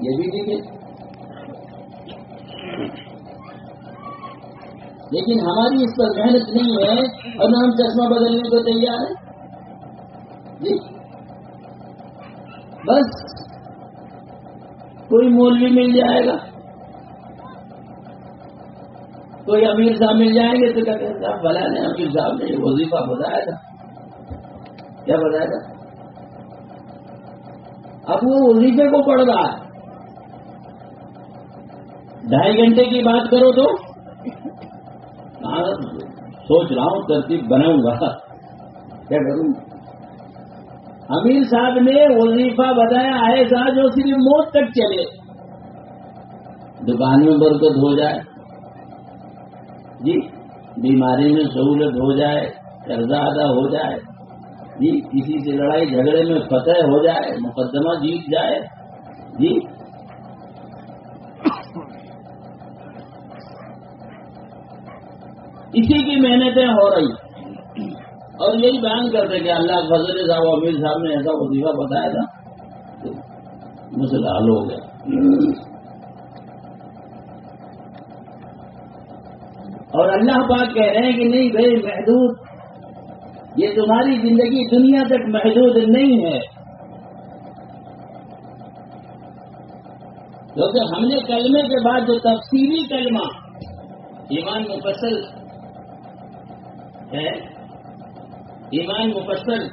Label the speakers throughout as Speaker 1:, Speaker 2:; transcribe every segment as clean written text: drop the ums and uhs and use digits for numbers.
Speaker 1: یہ بھی دکھے. لیکن ہماری اس پر محنت نہیں ہے اور نہ ہم چشمہ بدلنے کو تیار ہیں جی. بس کوئی مولوی مل جائے گا, کوئی امیر صاحب مل جائیں گے تو کہتے ہیں صاحب بھلا نے امیر صاحب نے وظیفہ بتایا تھا. کیا بتایا تھا؟ اب وہ وظیفے کو پڑھ رہا ہے, 2.5 گھنٹے کی بات کرو تو سوچ رہا ہوں ترتیب بناؤں گا کیا کروں. امیر صاحب نے وظیفہ بتایا ایسا جو صرف موت تک چلے, دکان میں برکت ہو جائے جی, بیماری میں سہولت ہو جائے, قرضہ ادا ہو جائے جی, کسی سے لڑائی جھگڑے میں فتح ہو جائے, مقدمہ جیت جائے جی. اسی کی محنتیں ہو رہی اور یہی بیان کرتے کہ اللہ فضل صاحب امیر صاحب نے ایسا وظیفہ بتایا تھا, مسئلہ حل ہو گیا. اور اللہ پاک کہہ رہے ہیں کہ نہیں بھائی محدود, یہ تمہاری زندگی دنیا تک محدود نہیں ہے, کیونکہ ہم نے کلمے کے بعد جو تفصیلی کلمہ ایمان مفصل ہے, ایمان مفصل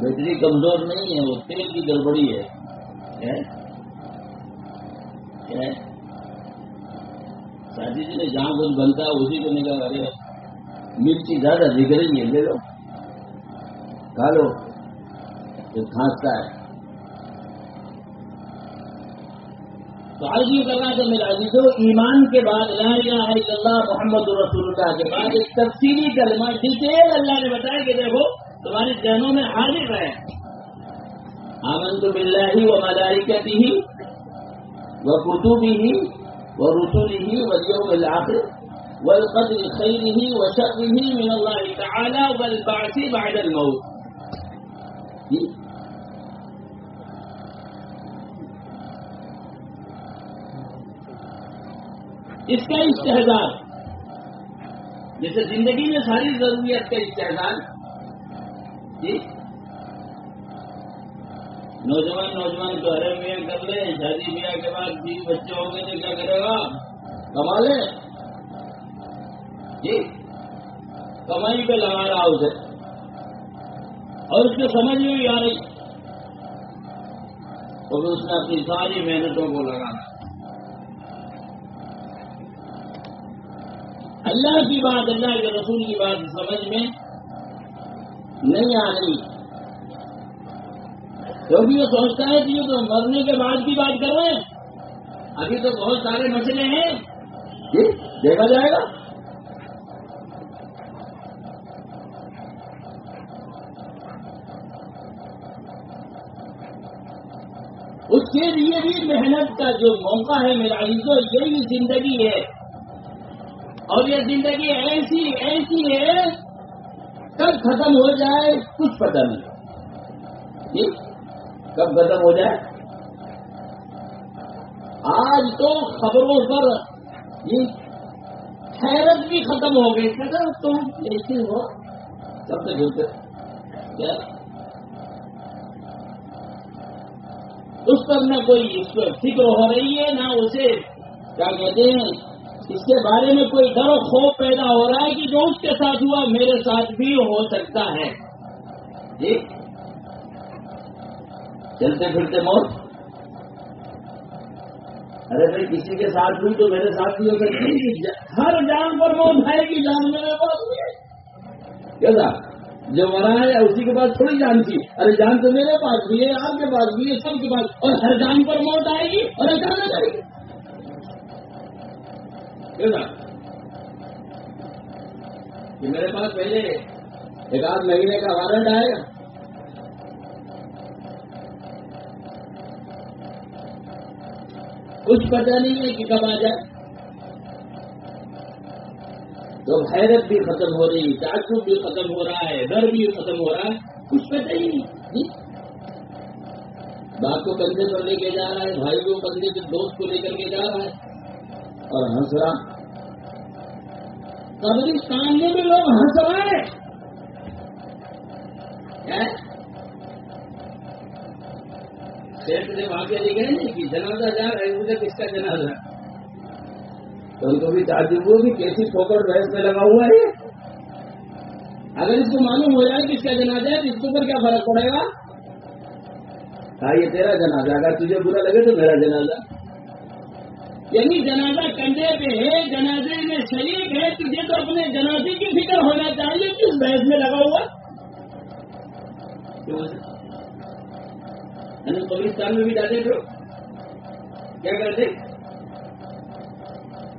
Speaker 1: بیٹری کمزور نہیں ہے, وہ تیل کی گڑبڑی ہے. شادی جی نے جہاں کچھ بنتا ہے اسی کو نکال رہے, مرچی زیادہ دکھ رہی ہے, لے لو کھا لو, جو کھانستا ہے. تو آج یہ کرنا تھا میرا عزیزو, ایمان کے بعد لا الہ الا اللہ محمد رسول اللہ کے بعد ایک تفصیلی کلمہ ڈیٹیل اللہ نے بتایا کہ دیکھو تمہارے ذہنوں میں حاضر ہے. آمنت باللہ وملائکتہ وکتبہ ورسلہ والیوم الآخر والقدر خیرہ وشرہ من اللہ تعالی والبعث بعد الموت. اس کا استحضار, جیسے زندگی میں ساری ضروریات کا استحضار جی. نوجوان تو ہر میاں کر لیں, شادی بیاہ کے بعد 20 بچے ہو گئے تو کیا کرے گا, کما لے جی, کمائی پہ لگا رہا اسے اور اس کو سمجھ میں بھی آ رہی, تو اس نے اپنی ساری محنتوں کو لگانا. اللہ کی بات, اللہ کے رسول کی بات سمجھ میں نہیں آ رہی, کیونکہ یہ سوچتا ہے کہ یہ تو مرنے کے بعد کی بات کر رہے ہیں, ابھی تو بہت سارے مسئلے ہیں جی, دیکھا جائے گا. اس کے لیے بھی محنت کا جو موقع ہے میرا عزیزو, یہی زندگی ہے. اور یہ زندگی ایسی ہے کب ختم ہو جائے کچھ پتہ نہیں جی, کب ختم ہو جائے. آج تو خبروں پر یہ حیرت بھی ختم ہو گئی, کہتے تم ایسے ہو کب تک ہوتے کیا, اس پر نہ کوئی اس پر فکر ہو رہی ہے, نہ اسے کیا کہتے ہیں اس کے بارے میں کوئی ڈر و خوف پیدا ہو رہا ہے کہ جو اس کے ساتھ ہوا میرے ساتھ بھی ہو سکتا ہے جی. چلتے پھرتے موت, ارے بھائی کسی کے ساتھ ہوئی تو میرے ساتھ بھی ہو سکتی ہے. ہر جان پر موت ہے کہ جان میرے پاس ہوئی ہے, کیا تھا جو مرا ہے اسی کے پاس تھوڑی جان تھی. ارے جان تو میرے پاس بھی ہے, آپ کے پاس بھی ہے, سب کے پاس, اور ہر جان پر موت آئے گی اور اچانک آئے گی. کہ میرے پاس پہلے 1 مہینے کا وارنٹ آئے گا, کچھ پتہ نہیں ہے کہ کب آ جائے. تو حیرت بھی ختم ہو رہی، تعجب بھی ختم ہو رہا ہے، ڈر بھی ختم ہو رہا ہے، کچھ پتہ ہی نہیں. باپ کو کندھے پر لے کے جا رہا ہے، بھائی کو کندھے کے دوست کو لے کر کے جا رہا ہے اور ہنس رہا. قبرستان میں بھی لوگ ہنس رہے ہیں. شیخ نے واقعہ لکھا ہے نہیں کہ جنازہ جا رہا ہے، مجھے کس کا جنازہ؟ تو ان کو بھی تعجب ہو کہ کیسی ٹھوکر بحث میں لگا ہوا ہے. اگر اس کو معلوم ہو جائے کہ اس کا جنازہ ہے تو اس کے اوپر کیا فرق پڑے گا؟ ہاں یہ تیرا جنازہ، اگر تجھے برا لگے تو میرا جنازہ. یعنی جنازہ کندھے پہ ہے، جنازے میں شریک ہے، تجھے تو اپنے جنازے کی فکر ہونا چاہیے کہ اس بحث میں لگا ہوا. قبرستان میں بھی جاتے تھے، کیا کرتے؟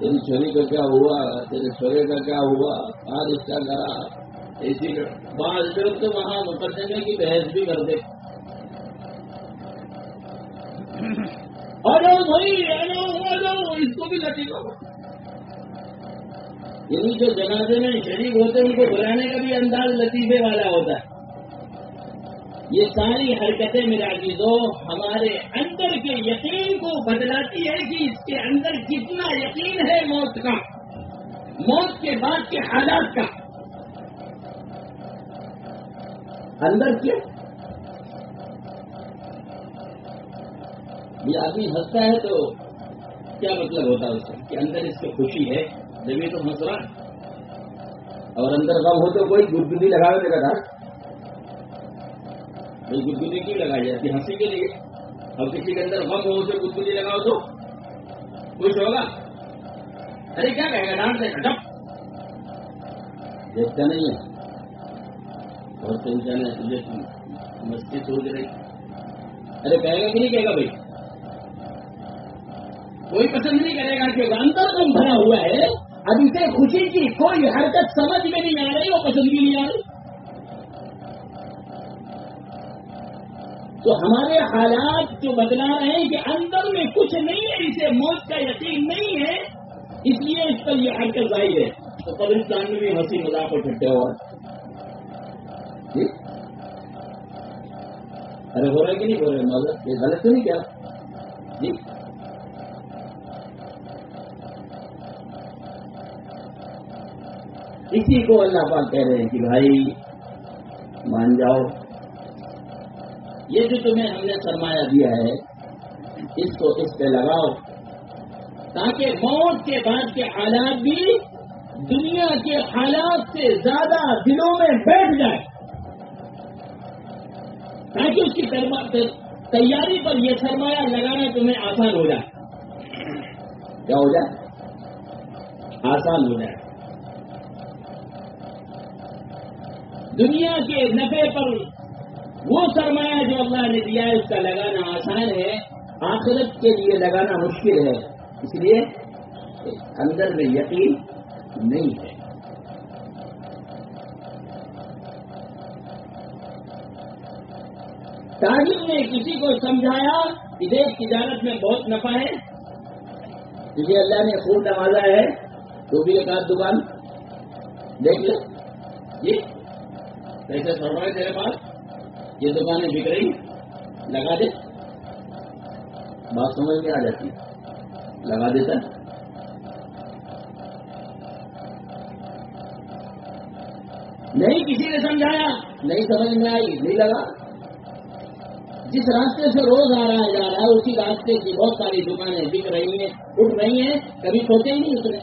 Speaker 1: تیری چھوری کا کیا ہوا، تیرے چھوڑے کا کیا ہوا، آج اس کا کرا، اسی بعض لوگ تو وہاں مقدمے کی بحث بھی کرتے. اور اس کو بھی لطیفہ. یعنی جو جنازے میں شریک ہوتے ہیں ان کو بلانے کا بھی انداز لطیفے والا ہوتا ہے. یہ ساری حرکتیں میرے عزیزوں ہمارے اندر کے یقین کو بدلاتی ہے کہ اس کے اندر کتنا یقین ہے موت کا، موت کے بعد کے حالات کا. اندر کیا یہ آدمی ہنستا ہے تو کیا مطلب ہوتا ہے اس کا کہ اندر اس کو خوشی ہے، جب یہ تو ہنس رہا ہے. اور اندر غم ہو تو کوئی گدگدی لگا دے گا. گدگدی کیوں لگائی جاتی؟ ہنسی کے لیے. اور کسی کے اندر غم ہو اسے گدگدی لگاؤ تو خوش ہوگا؟ ارے کیا کہے گا؟ ڈانٹ دے گا. دیکھتا نہیں ہے بہت ٹینشن ہے تجھے، مستی سوچ رہی. ارے کہے گا کہ نہیں کہے گا؟ بھائی کوئی پسند نہیں کرے گا کہ اندر غم بھرا ہوا ہے. اب اسے خوشی کی کوئی حرکت سمجھ میں نہیں آ رہی، وہ پسند بھی نہیں آ رہی. تو ہمارے حالات جو بدلا رہے ہیں کہ اندر میں کچھ نہیں ہے، اسے موت کا یقین نہیں ہے، اس لیے اس پر یہ حرکت ظاہر ہے. تو قبرستان میں بھی ہنسی مذاق اور ٹھٹے ہوا. ارے ہو رہا ہے کہ نہیں ہو رہا ہے؟ مذہب یہ غلط تو نہیں کیا؟ جی اسی کو اللہ پاک کہہ رہے ہیں کہ بھائی مان جاؤ، یہ جو تمہیں ہم نے سرمایہ دیا ہے اس کو اس پہ لگاؤ، تاکہ موت کے بعد کے حالات بھی دنیا کے حالات سے زیادہ دلوں میں بیٹھ جائے، تاکہ اس کی تیاری پر یہ سرمایہ لگانا تمہیں آسان ہو جائے. کیا ہو جائے؟ آسان ہو جائے. دنیا کے نفع پر وہ سرمایہ جو اللہ نے دیا ہے اس کا لگانا آسان ہے، آخرت کے لیے لگانا مشکل ہے. اس لیے اندر میں یقین نہیں ہے. تاجر نے کسی کو سمجھایا کہ دیکھ تجارت میں بہت نفع ہے، تجھے اللہ نے خوب نوازا ہے، تو بھی ایک آدھ دکان دیکھ لے. یہ پیسے چل رہا ہے تیرے پاس، یہ دکانیں بک رہی، لگا دے. بات سمجھ میں آ جاتی، لگا دیتا. نہیں کسی نے سمجھایا، نہیں سمجھ میں آئی، نہیں لگا. جس راستے سے روز آ رہا ہے جا رہا ہے اسی راستے کی بہت ساری دکانیں بک رہی ہیں، اٹھ رہی ہیں، کبھی سوچے ہی نہیں اس نے.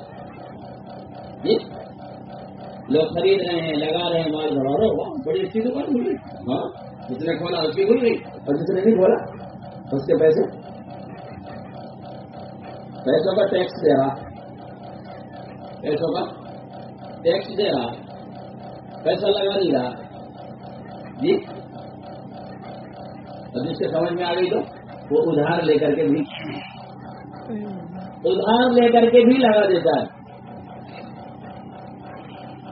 Speaker 1: لوگ خرید رہے ہیں، لگا رہے ہیں، مال بڑھا رہے ہو، بڑی اچھی دکان کھل گئی. ہاں جس نے کھولا اس کی کھل گئی، اور جس نے نہیں کھولا اس کے پیسوں کا ٹیکس دے رہا، پیسوں کا ٹیکس دے رہا، پیسہ لگا نہیں رہا. جی اب جس سے سمجھ میں آ گئی تو وہ ادھار لے کر کے بھی لگا دیتا ہے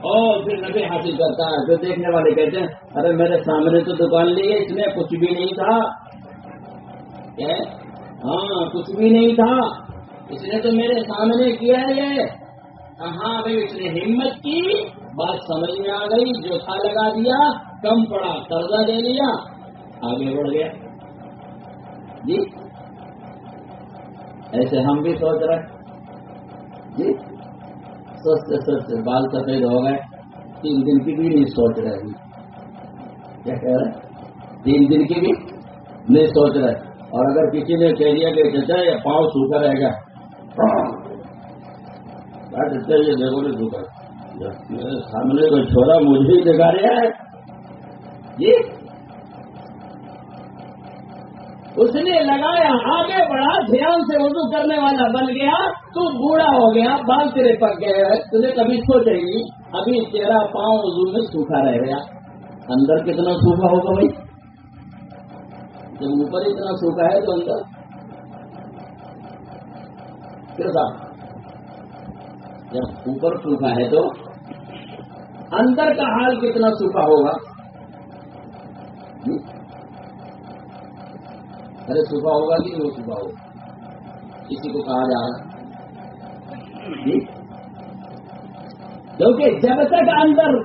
Speaker 1: اور پھر نفع حاصل کرتا ہے. جو دیکھنے والے کہتے ہیں ارے میرے سامنے تو دکان لی ہے، اس میں کچھ بھی نہیں تھا. ہاں کچھ بھی نہیں تھا، اس نے تو میرے سامنے کیا ہے یہ. کہاں بھائی اس نے ہمت کی، بات سمجھ میں آ گئی، جو تھا لگا دیا، کم پڑا قرضہ دے لیا، آگے بڑھ گیا جی۔ ایسے ہم بھی سوچ رہے جی، سوچتے سوچتے بال سفید ہو گئے، 3 دن کی بھی نہیں سوچ رہے جی، کیا کہہ رہے 3 دن کی بھی نہیں سوچ رہے۔ اور اگر کسی نے کہہ دیا کہ چچا یہ پاؤں سوکھا رہے گا، چچا یہ دیکھو نہیں سوکھا، میرے سامنے کوئی چھوڑا مجھے ہی دکھا رہا ہے جی۔ اس نے لگایا، آگے بڑھا، دھیان سے وضو کرنے والا بن گیا، تو بوڑھا ہو گیا، بال تیرے پک گئے، تجھے کبھی سوچے گی ابھی تیرا پاؤں وضو میں سوکھا رہ گیا، اندر کتنا سوکھا ہوگا بھائی؟ جب اوپر اتنا سوکھا ہے تو اندر کیوں صاحب؟ جب اوپر سوکھا ہے تو اندر کا حال کتنا سوکھا ہوگا؟ ارے سوکھا ہوگا کہ نہیں وہ سوکھا ہوگا؟ کسی کو کہا جا رہا جی، کیونکہ جب تک اندر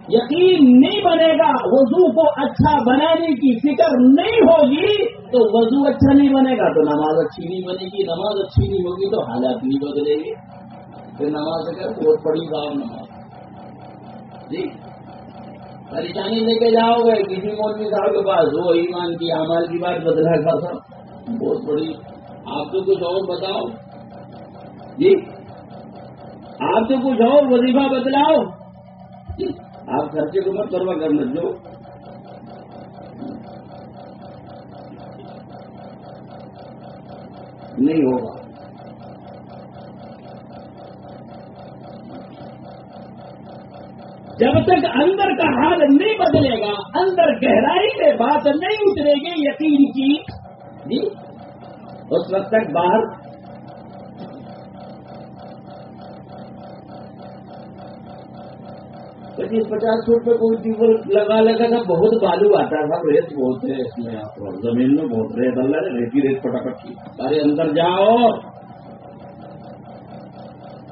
Speaker 1: یقین نہیں بنے گا، وضو کو اچھا بنانے کی فکر نہیں ہوگی، تو وضو اچھا نہیں بنے گا تو نماز اچھی نہیں بنے گی، نماز اچھی نہیں ہوگی تو حالات نہیں بدلے گی، پھر نماز اگر بہت بڑی صاحب نماز جی، پریشانی لے کے جاؤ گے کسی مولوی صاحب کے پاس، وہ ایمان کی اعمال کی بات بدلا کر سب بہت بڑی، آپ تو کچھ اور بتاؤ جی، آپ تو کچھ اور وظیفہ بدلاؤ جی، آپ خرچے کو مت پرواہ کرنا جو نہیں ہوگا۔ جب تک اندر کا حال نہیں بدلے گا، اندر گہرائی میں بات نہیں اترے گی یقین کی جی، اس وقت تک باہر 25-50 فٹ پہ کوئی ٹیوبل لگا تھا، بہت بالو آتا تھا، ریت بہت ہے اس میں، زمین میں بہت ریت، اللہ نے ریتی ریت پٹاپٹ کی، ارے اندر جاؤ،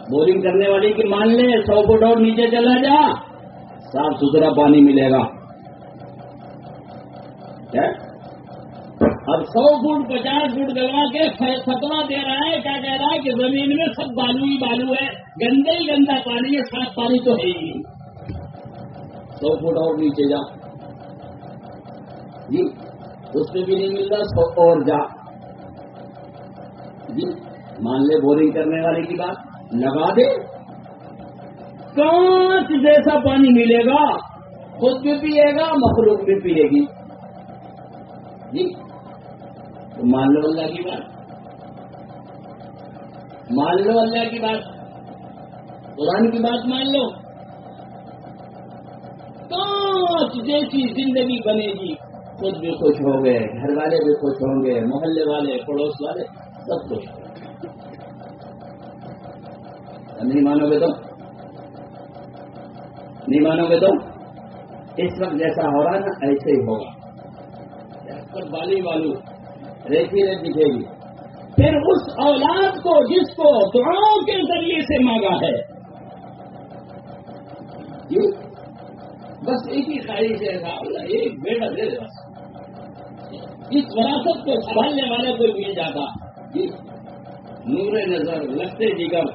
Speaker 1: بورنگ کرنے والی کی مان لے 100 فٹ اور نیچے چلا جا، صاف ستھرا پانی ملے گا۔ اب 100 فٹ 50 فٹ گلوا کے فتوا دے رہا ہے، کیا کہہ رہا ہے کہ زمین میں سب بالو ہی بالو ہے، گندے ہی گندا پانی ہے، صاف پانی تو ہے ہی، 100 فٹ اور نیچے جا جی، اس میں بھی نہیں مل رہا، 100 اور جا جی، مان لے بورنگ کرنے والے کی بات لگا دے، کانچ جیسا پانی ملے گا، خود بھی پیے گا، مخلوق بھی پیے گی جی، تو مان لو اللہ کی بات، مان لو اللہ کی بات، قرآن کی بات مان لو، کانچ جیسی زندگی بنے گی، خود بھی خوش ہو گئے، گھر والے بھی خوش ہوں گے، محلے والے پڑوس والے سب خوش ہوں گے۔ نہیں مانو گے تو نہیں مانو گے تو اس وقت جیسا ہو رہا ہے نا ایسے ہی ہوگا، بالی بالو ریتی ریت دکھے گی، پھر اس اولاد کو جس کو دعاؤں کے ذریعے سے مانگا ہے جی، بس ایک ہی خواہش ہے اللہ ایک بیٹا دے دے، اس وراثت کو سنبھالنے والے کو مل جاتا جی، نور نظر لگتے جگر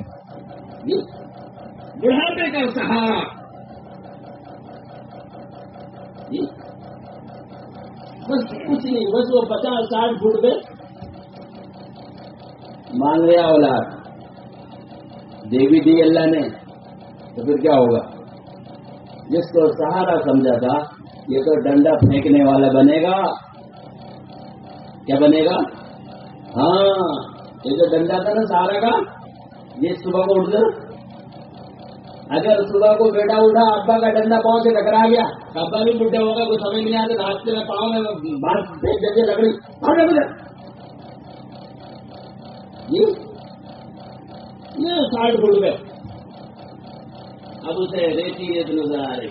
Speaker 1: جی، بڑھاپے کا سہارا جی، بس کچھ نہیں، بس وہ 50-60 فٹ پہ مان لیا اولاد دے بھی دی اللہ نے، تو پھر کیا ہوگا؟ جس کو سہارا سمجھا تھا یہ تو ڈنڈا پھینکنے والا بنے گا، کیا بنے گا؟ ہاں، یہ جو ڈنڈا تھا نا سہارا کا، یہ صبح کو اٹھ کر اگر صبح کو بیٹا اٹھا ابا کا ڈنڈا پاؤں سے ٹکرا گیا، ابا بھی بڈھے ہوگا، کچھ سمجھ نہیں آتے، راستے میں پاؤں میں بات پھینک دیتے لکڑی، یہ 60 فٹ پہ اب اسے ریتی ریت نظر آ رہی،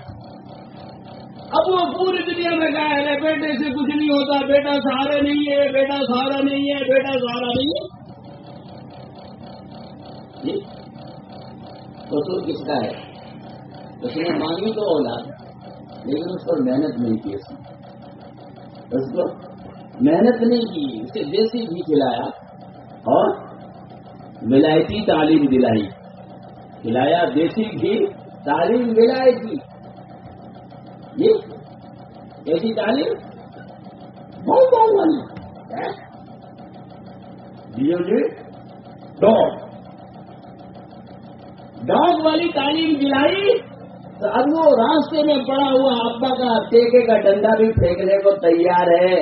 Speaker 1: اب وہ پوری دنیا میں کہا ہے بیٹے سے کچھ نہیں ہوتا، بیٹا سہارا نہیں ہے، بیٹا سہارا نہیں ہے، بیٹا سہارا نہیں ہے جی، قصور کس کا ہے؟ اس نے مانگی تو اولاد، لیکن اس پر محنت نہیں کی، اس کو محنت نہیں کی، اسے دیسی گھی کھلایا اور ولایتی تعلیم دلائی، کھلایا دیسی گھی، تعلیم ولایتی، یہ ایسی تعلیم بہت والی جی ڈاگ والی تعلیم دلائی، تو اب وہ راستے میں پڑا ہوا ابا کا ٹیکے کا ڈنڈا بھی پھینکنے کو تیار ہے،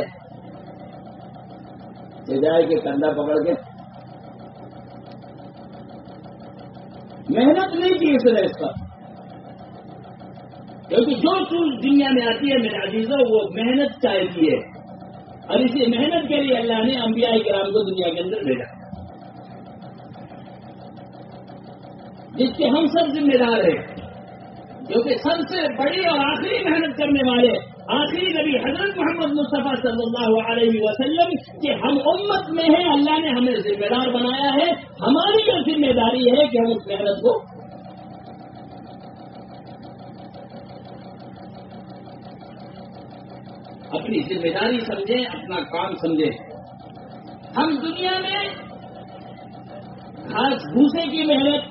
Speaker 1: جائے کہ کندھا پکڑ کے محنت نہیں کی اس نے اس پر، کیونکہ جو چیز دنیا میں آتی ہے میرے عزیزوں وہ محنت چاہتی ہے، اور اسی محنت کے لیے اللہ نے انبیاء کرام کو دنیا کے اندر بھیجا، جس کے ہم سب ذمہ دار ہیں، کیونکہ سب سے بڑی اور آخری محنت کرنے والے آخری نبی حضرت محمد مصطفیٰ صلی اللہ علیہ وسلم کہ ہم امت میں ہیں، اللہ نے ہمیں ذمہ دار بنایا ہے، ہماری یہ ذمہ داری ہے کہ ہم اس محنت کو اپنی ذمہ داری سمجھیں، اپنا کام سمجھیں۔ ہم دنیا میں گھاس بھوسے کی محنت،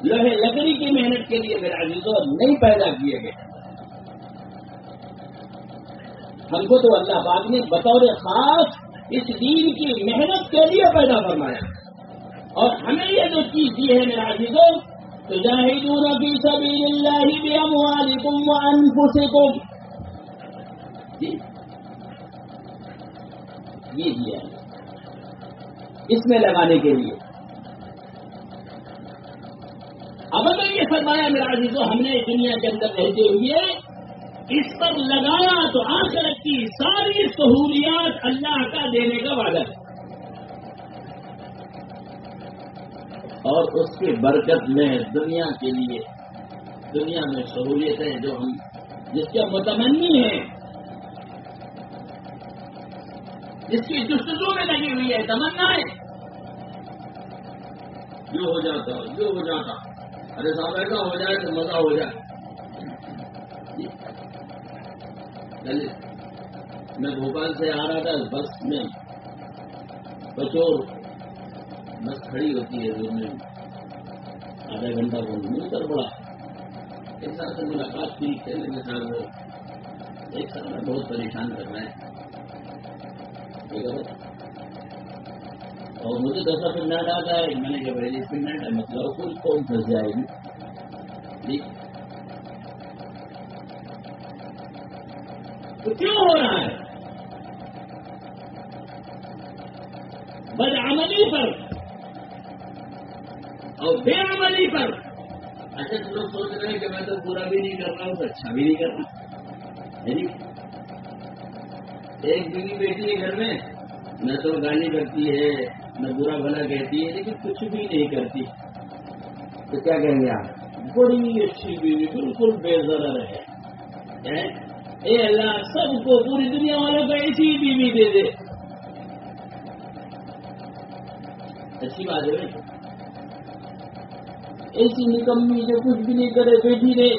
Speaker 1: لوہے لکڑی کی محنت کے لیے میرے عزیزوں نہیں پیدا کیے گئے، ہم کو تو اللہ پاک نے بطور خاص اس دین کی محنت کے لیے پیدا فرمایا، اور ہمیں یہ جو چیز دی ہے میرے عزیزوں، تجاہدون فی سبیل اللہ باموالکم وانفسکم، یہ دیا ہے اس میں لگانے کے لیے۔ اب اگر یہ فرمایا میرا عزیزو ہم نے دنیا کے اندر رہتے ہوئے اس پر لگایا تو آخرت کی ساری سہولیات اللہ کا دینے کا وعدہ ہے، اور اس کی برکت میں دنیا کے لیے، دنیا میں سہولیتیں جو ہم جس کے متمنی ہیں، جس کی جستجو میں لگی ہوئی ہے، تمنا ہے، جو ہو جاتا جو ہو جاتا، ارے صاحب ایسا ہو جائے تو مزہ ہو جائے۔ چلیے میں بھوپال سے آ رہا تھا بس میں، بچور بس کھڑی ہوتی ہے دور میں، آدھا گھنٹہ مل کر پڑا، ایک ساتھ سے ملاقات کی، کہنے کے ساتھ وہ ایک ساتھ میں بہت پریشان کر رہے ہیں، اور مجھے 10 منٹ آتا ہے، میں نے کہا بھائی 20 منٹ ہے، مطلب کچھ کون پھنس جائے گی، تو کیوں ہو رہا ہے؟ بدعملی پر اور بے عملی پر۔ اچھا تو لوگ سوچ رہے ہیں کہ میں تو برا بھی نہیں کر رہا ہوں تو اچھا بھی نہیں کر رہا، ایک بیوی بیٹی ہے گھر میں، نہ تو گالی کرتی ہے نہ برا بھلا کہتی ہے، لیکن کچھ بھی نہیں کرتی، تو کیا کہیں گے آپ؟ بڑی اچھی بیوی، بالکل بے ضرر ہے، اے اللہ سب کو پوری دنیا والوں کو ایسی ہی بیوی دے دے، اچھی بات ہے، ایسی نکمی جو کچھ بھی نہیں کرے بیٹی رہے،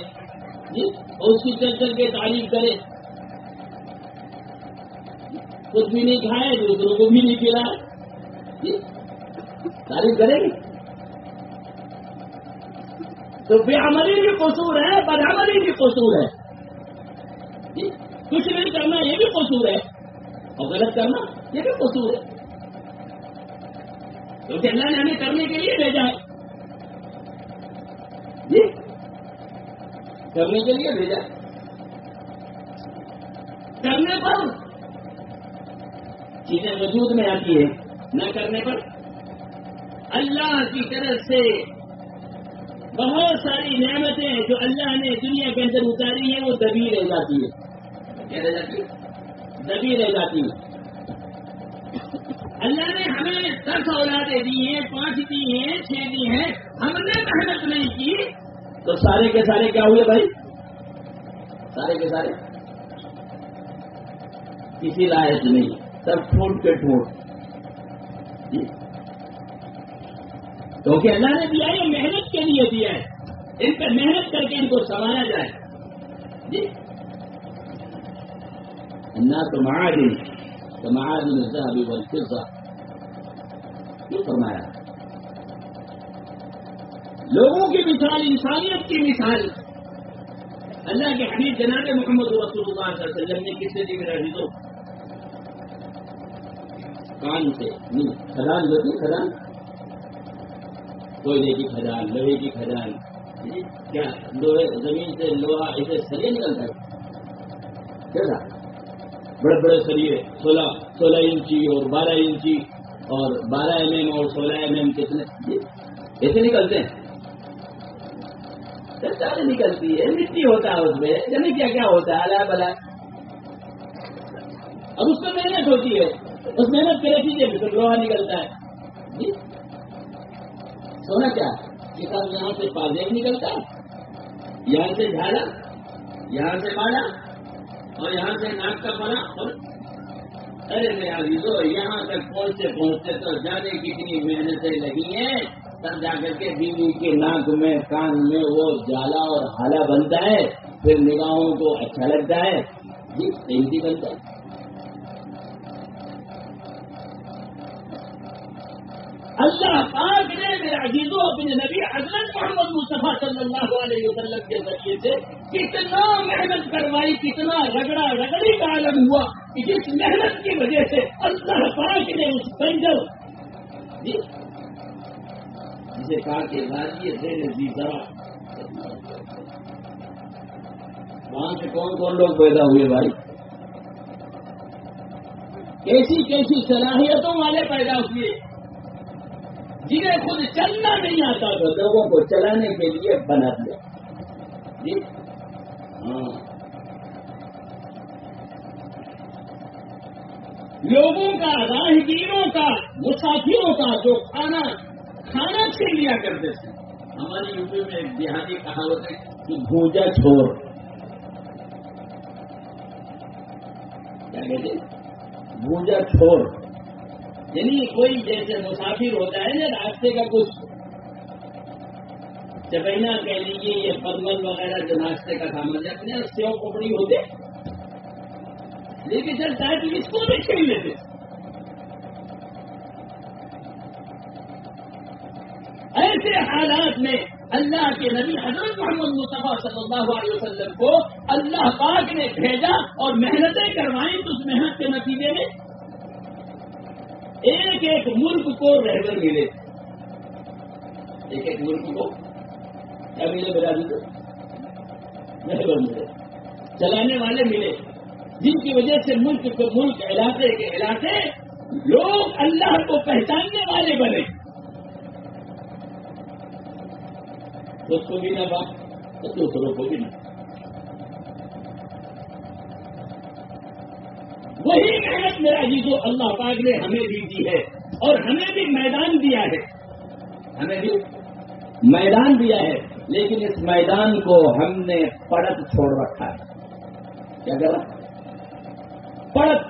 Speaker 1: اور اس کی چل چل کے تعریف کرے، کچھ بھی نہیں کھائے دوسروں کو بھی نہیں کھلائے، تعریف کرے گی تو بے عملی بھی قصور ہے، بدعملی بھی قصور ہے، کچھ نہیں کرنا یہ بھی قصور ہے، اور غلط کرنا یہ بھی قصور ہے، کیونکہ اللہ نے ہمیں کرنے کے لیے بھیجا ہے، جی کرنے کے لیے بھیجا، کرنے پر چیزیں وجود میں آتی ہے، نہ کرنے پر اللہ کی طرف سے بہت ساری نعمتیں جو اللہ نے دنیا کے اندر اتاری ہیں وہ دبی رہ جاتی ہے، کیا رہ جاتی ہے؟ دبی رہ جاتی ہے۔ اللہ نے ہمیں 10 اولادیں دی ہیں، 5 دی ہیں، 6 دی ہیں، ہم نے محنت نہیں کی تو سارے کے سارے کیا ہوئے بھائی؟ سارے کے سارے کسی لائق نہیں، سب ٹھوٹ کے ٹھوٹ۔ کیونکہ اللہ نے دیا ہے، محنت کے لیے دیا ہے، ان پہ محنت کر کے ان کو سنبھالا جائے. جی الناس معادن كمعادن الذهب والفضة، یہ فرمایا. لوگوں کی مثال انسانیت کی مثال اللہ کے حبیب جناب محمد رسول اللہ صلی اللہ علیہ وسلم نے کس سے دی؟ میرا عزیزو، کان سے نہیں، کھدان ہوتی، کھدان کوئلے کی کھدان، لوہے کی کھدان. کیا لوہے زمین سے لوہا ایسے سریے نکلتا ہے؟ کیسا بڑے بڑے سریے 16 انچی اور 12 انچی اور 12 mm اور 16 mm کتنے ایسے نکلتے ہیں؟ چٹانیں نکلتی ہے، مٹی ہوتا ہے اس میں، یعنی کیا کیا ہوتا ہے اللہ بلا. اب اس میں محنت ہوتی ہے، اس محنت کے نتیجے میں تو لوہا نکلتا ہے. جی سونا کیا کتاب یہاں سے پازیب نکلتا ہے، یہاں سے جھاڑا، یہاں سے باڑا اور یہاں سے ناک کا پڑا. اور ارے میرے عزیزو، یہاں تک پہنچتے تو جانے کتنی محنتیں لگی ہیں، تب جا کر کے بیوی کے ناک میں کان میں وہ جالا اور حالا بنتا ہے، پھر نگاہوں کو اچھا لگتا ہے. جی قیمتی بنتا ہے. اللہ پاک نے میرے عزیزوں اپنے نبی حضرت محمد مصطفیٰ صلی اللہ علیہ وسلم کے ذریعے سے کتنا محنت کروائی، کتنا رگڑا رگڑی کا عالم ہوا کہ جس محنت کی وجہ سے اللہ پاک نے اس بنجر جسے کہا کہ راجی دین دی ذرا، وہاں سے کون کون لوگ پیدا ہوئے بھائی؟ کیسی کیسی صلاحیتوں والے پیدا ہوئے جنہیں خود چلنا نہیں آتا تھا، لوگوں کو چلانے کے لیے بنا دیا. جی ہاں، لوگوں کا، راہگیروں کا، مسافروں کا جو کھانا چھین لیا کرتے تھے. ہماری یوپی میں ایک دیہاتی کہاوت ہے کہ بھوجا چھوڑ. کیا کہتے ہیں؟ بھوجا چھوڑ، یعنی کوئی جیسے مسافر ہوتا ہے نا، راستے کا کچھ چپینا کہہ لیجیے، یہ پرمل وغیرہ جو ناشتے کا سامان اپنے سیو پپڑی ہوتے لیکن چلتا ہے کہ اس کو بھی چھین لیتے. ایسے حالات میں اللہ کے نبی حضرت محمد مصطفیٰ صلی اللہ علیہ وسلم کو اللہ پاک نے بھیجا اور محنتیں کروائیں، تو اس محنت کے نتیجے میں ایک ایک ملک کو رہبر ملے. ایک ایک ملک کو کیا ملے؟ برادری کو رہبر ملے، چلانے والے ملے، جن کی وجہ سے ملک کو ملک، علاقے کے علاقے لوگ اللہ کو پہچاننے والے بنے. اس کو بھی نہ بات تو دوسروں کو بھی نہ. وہی محنت میرا عزیزو اللہ پاک نے ہمیں بھی دی ہے، اور ہمیں بھی میدان دیا ہے، ہمیں بھی میدان دیا ہے. لیکن اس میدان کو ہم نے پڑت چھوڑ رکھا ہے. کیا کرا؟ پڑت.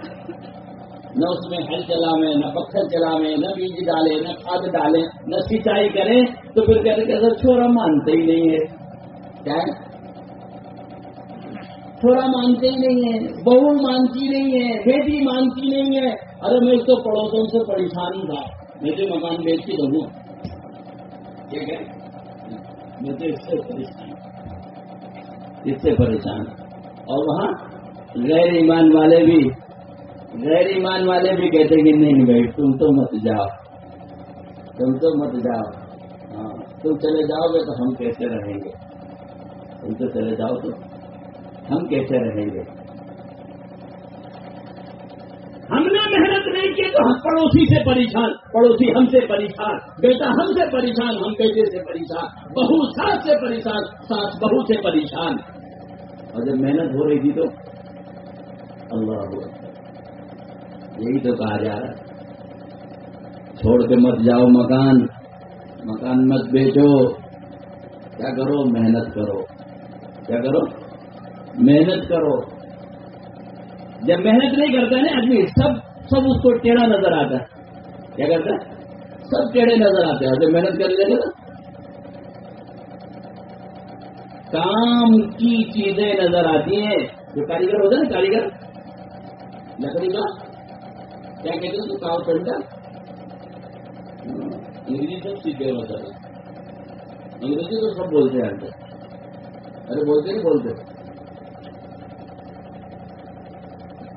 Speaker 1: نہ اس میں ہل چلائیں، نہ پتھر چلائیں، نہ بیج ڈالیں، نہ کھاد ڈالیں، نہ سینچائی کریں، تو پھر کہتے کہ سر چھوڑا مانتے ہی نہیں ہے. کیا ہے؟ چھوڑا مانتے ہی نہیں ہے، بہو مانتی نہیں ہے، بیٹی مانتی نہیں ہے. ارے میں تو پڑوسوں سے پریشان تھا، میں تو مکان بیچ کے دوں. ٹھیک ہے، میں تو اس سے پریشان. اور وہاں غیر ایمان والے بھی کہتے کہ نہیں بھائی تم تو مت جاؤ. ہاں تم چلے جاؤ گے تو ہم کیسے رہیں گے؟ تم تو چلے جاؤ تو ہم کیسے رہیں گے؟ ہم نے محنت نہیں کی تو ہم پڑوسی سے پریشان، پڑوسی ہم سے پریشان، بیٹا ہم سے پریشان، ہم بیٹے سے پریشان، بہو ساس سے پریشان، ساس بہو سے پریشان. اور جب محنت ہو رہی تھی تو اللہ اکبر، یہی تو کہا جا رہا ہے چھوڑ کے مت جاؤ مکان مت بیچو. کیا کرو؟ محنت کرو. کیا کرو؟ محنت کرو. جب محنت نہیں کرتا نا آدمی، سب اس کو ٹیڑھا نظر آتا ہے. کیا کرتا ہے؟ سب ٹیڑے نظر آتے ہیں. محنت کر لیں گے نا, کام کی چیزیں نظر آتی ہیں. جو کاریگر ہوتا ہے نا, کاریگر لکڑی کا کیا کہتے ہیں اس کو, کارپینٹر. انگریزی سب سیکھے ہوتا ہے, انگریزی تو سب بولتے ہیں. ارے بولتے نہیں بولتے.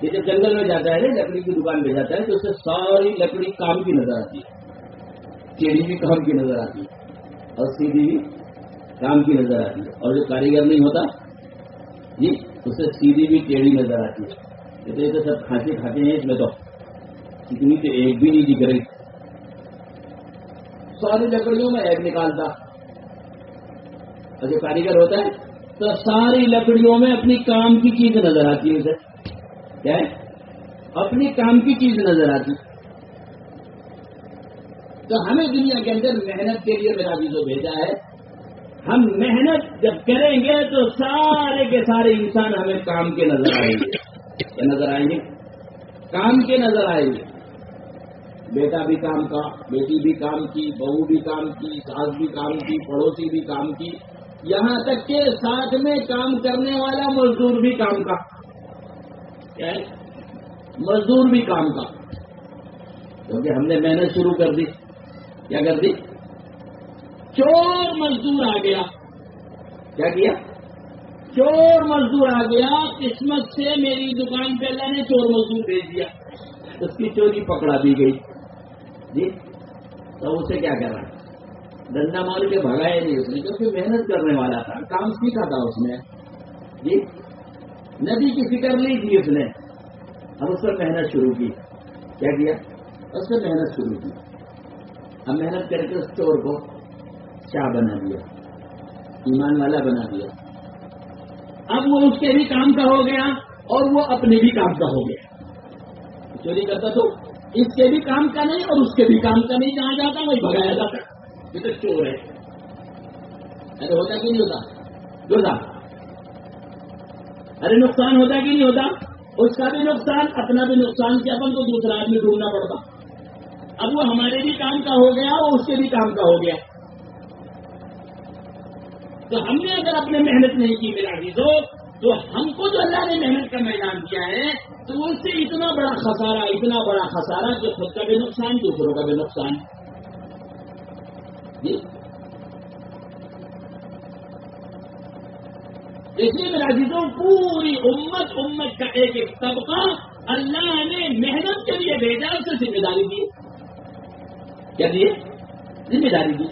Speaker 1: یہ جب جنگل میں جاتا ہے نا, لکڑی کی دکان پہ جاتا ہے تو اسے ساری لکڑی کام کی نظر آتی ہے. ٹیڑھی بھی کام کی نظر آتی ہے اور سیدھی بھی کام کی نظر آتی ہے. اور جو کاریگر نہیں ہوتا جی, اسے سیدھی بھی ٹیڑھی نظر آتی ہے. یہ تو سب کھانسی کھاتے ہیں اس میں, تو اتنی تو ایک بھی نہیں دکھ رہی. ساری لکڑیوں میں ایک نکالتا. اور جو کاریگر ہوتا ہے تو ساری لکڑیوں میں اپنی کام کی چیز نظر آتی ہے. اسے کیا ہے, اپنی کام کی چیز نظر آتی. تو ہمیں دنیا کے اندر محنت کے لیے میرا عزیزو بھیجا ہے. ہم محنت جب کریں گے تو سارے کے سارے انسان ہمیں کام کے نظر آئیں گے. کیا نظر آئیں گے؟ کام کے نظر آئیں گے. بیٹا بھی کام کا, بیٹی بھی کام کی, بہو بھی کام کی, ساس بھی کام کی, پڑوسی بھی کام کی, یہاں تک کہ ساتھ میں کام کرنے والا مزدور بھی کام کا. کیا ہے؟ مزدور بھی کام کا. کیونکہ ہم نے محنت شروع کر دی. کیا کر دی؟ چور مزدور آ گیا. کیا کیا؟ چور مزدور آ گیا. قسمت سے میری دکان پہ اللہ نے چور مزدور بھیج دیا, اس کی چوری پکڑا دی گئی جی. تو اسے کیا کرا, ڈنڈا مار کے بھگایا نہیں اس نے, کیونکہ محنت کرنے والا تھا, کام سیکھا تھا اس نے جی. نبی کی فکر نہیں تھی اس نے, اب اس پر محنت شروع کی. کیا کیا؟ اس نے محنت شروع کی. اب محنت کر کے اس چور کو شاہ بنا دیا, ایمان والا بنا دیا. اب وہ اس کے بھی کام کا ہو گیا اور وہ اپنے بھی کام کا ہو گیا. چوری کرتا تو اس کے بھی کام کا نہیں اور اس کے بھی کام کا نہیں, جہاں جاتا وہی بھگایا جاتا. یہ تو چور ہے. ارے ہوتا کہ نہیں ہوتا؟ ہوتا. ارے نقصان ہوتا کہ نہیں ہوتا؟ اس کا بھی نقصان, اپنا بھی نقصان, کہ اپن کو دوسرا آدمی ڈھونڈنا پڑتا. اب وہ ہمارے بھی کام کا ہو گیا اور اس کے بھی کام کا ہو گیا. تو ہم نے اگر اپنے محنت نہیں کی میرا عزیزو, تو ہم کو جو اللہ نے محنت کا میدان دیا ہے تو اس سے اتنا بڑا خسارہ, اتنا بڑا خسارہ کہ خود کا بھی نقصان, دوسروں کا بھی نقصان جی. اس لیے میرا عزیزو, پوری امت کا ایک ایک طبقہ اللہ نے محنت کے لیے بھیجا, اسے ذمہ داری دی. کیا دیے؟ ذمہ داری دی.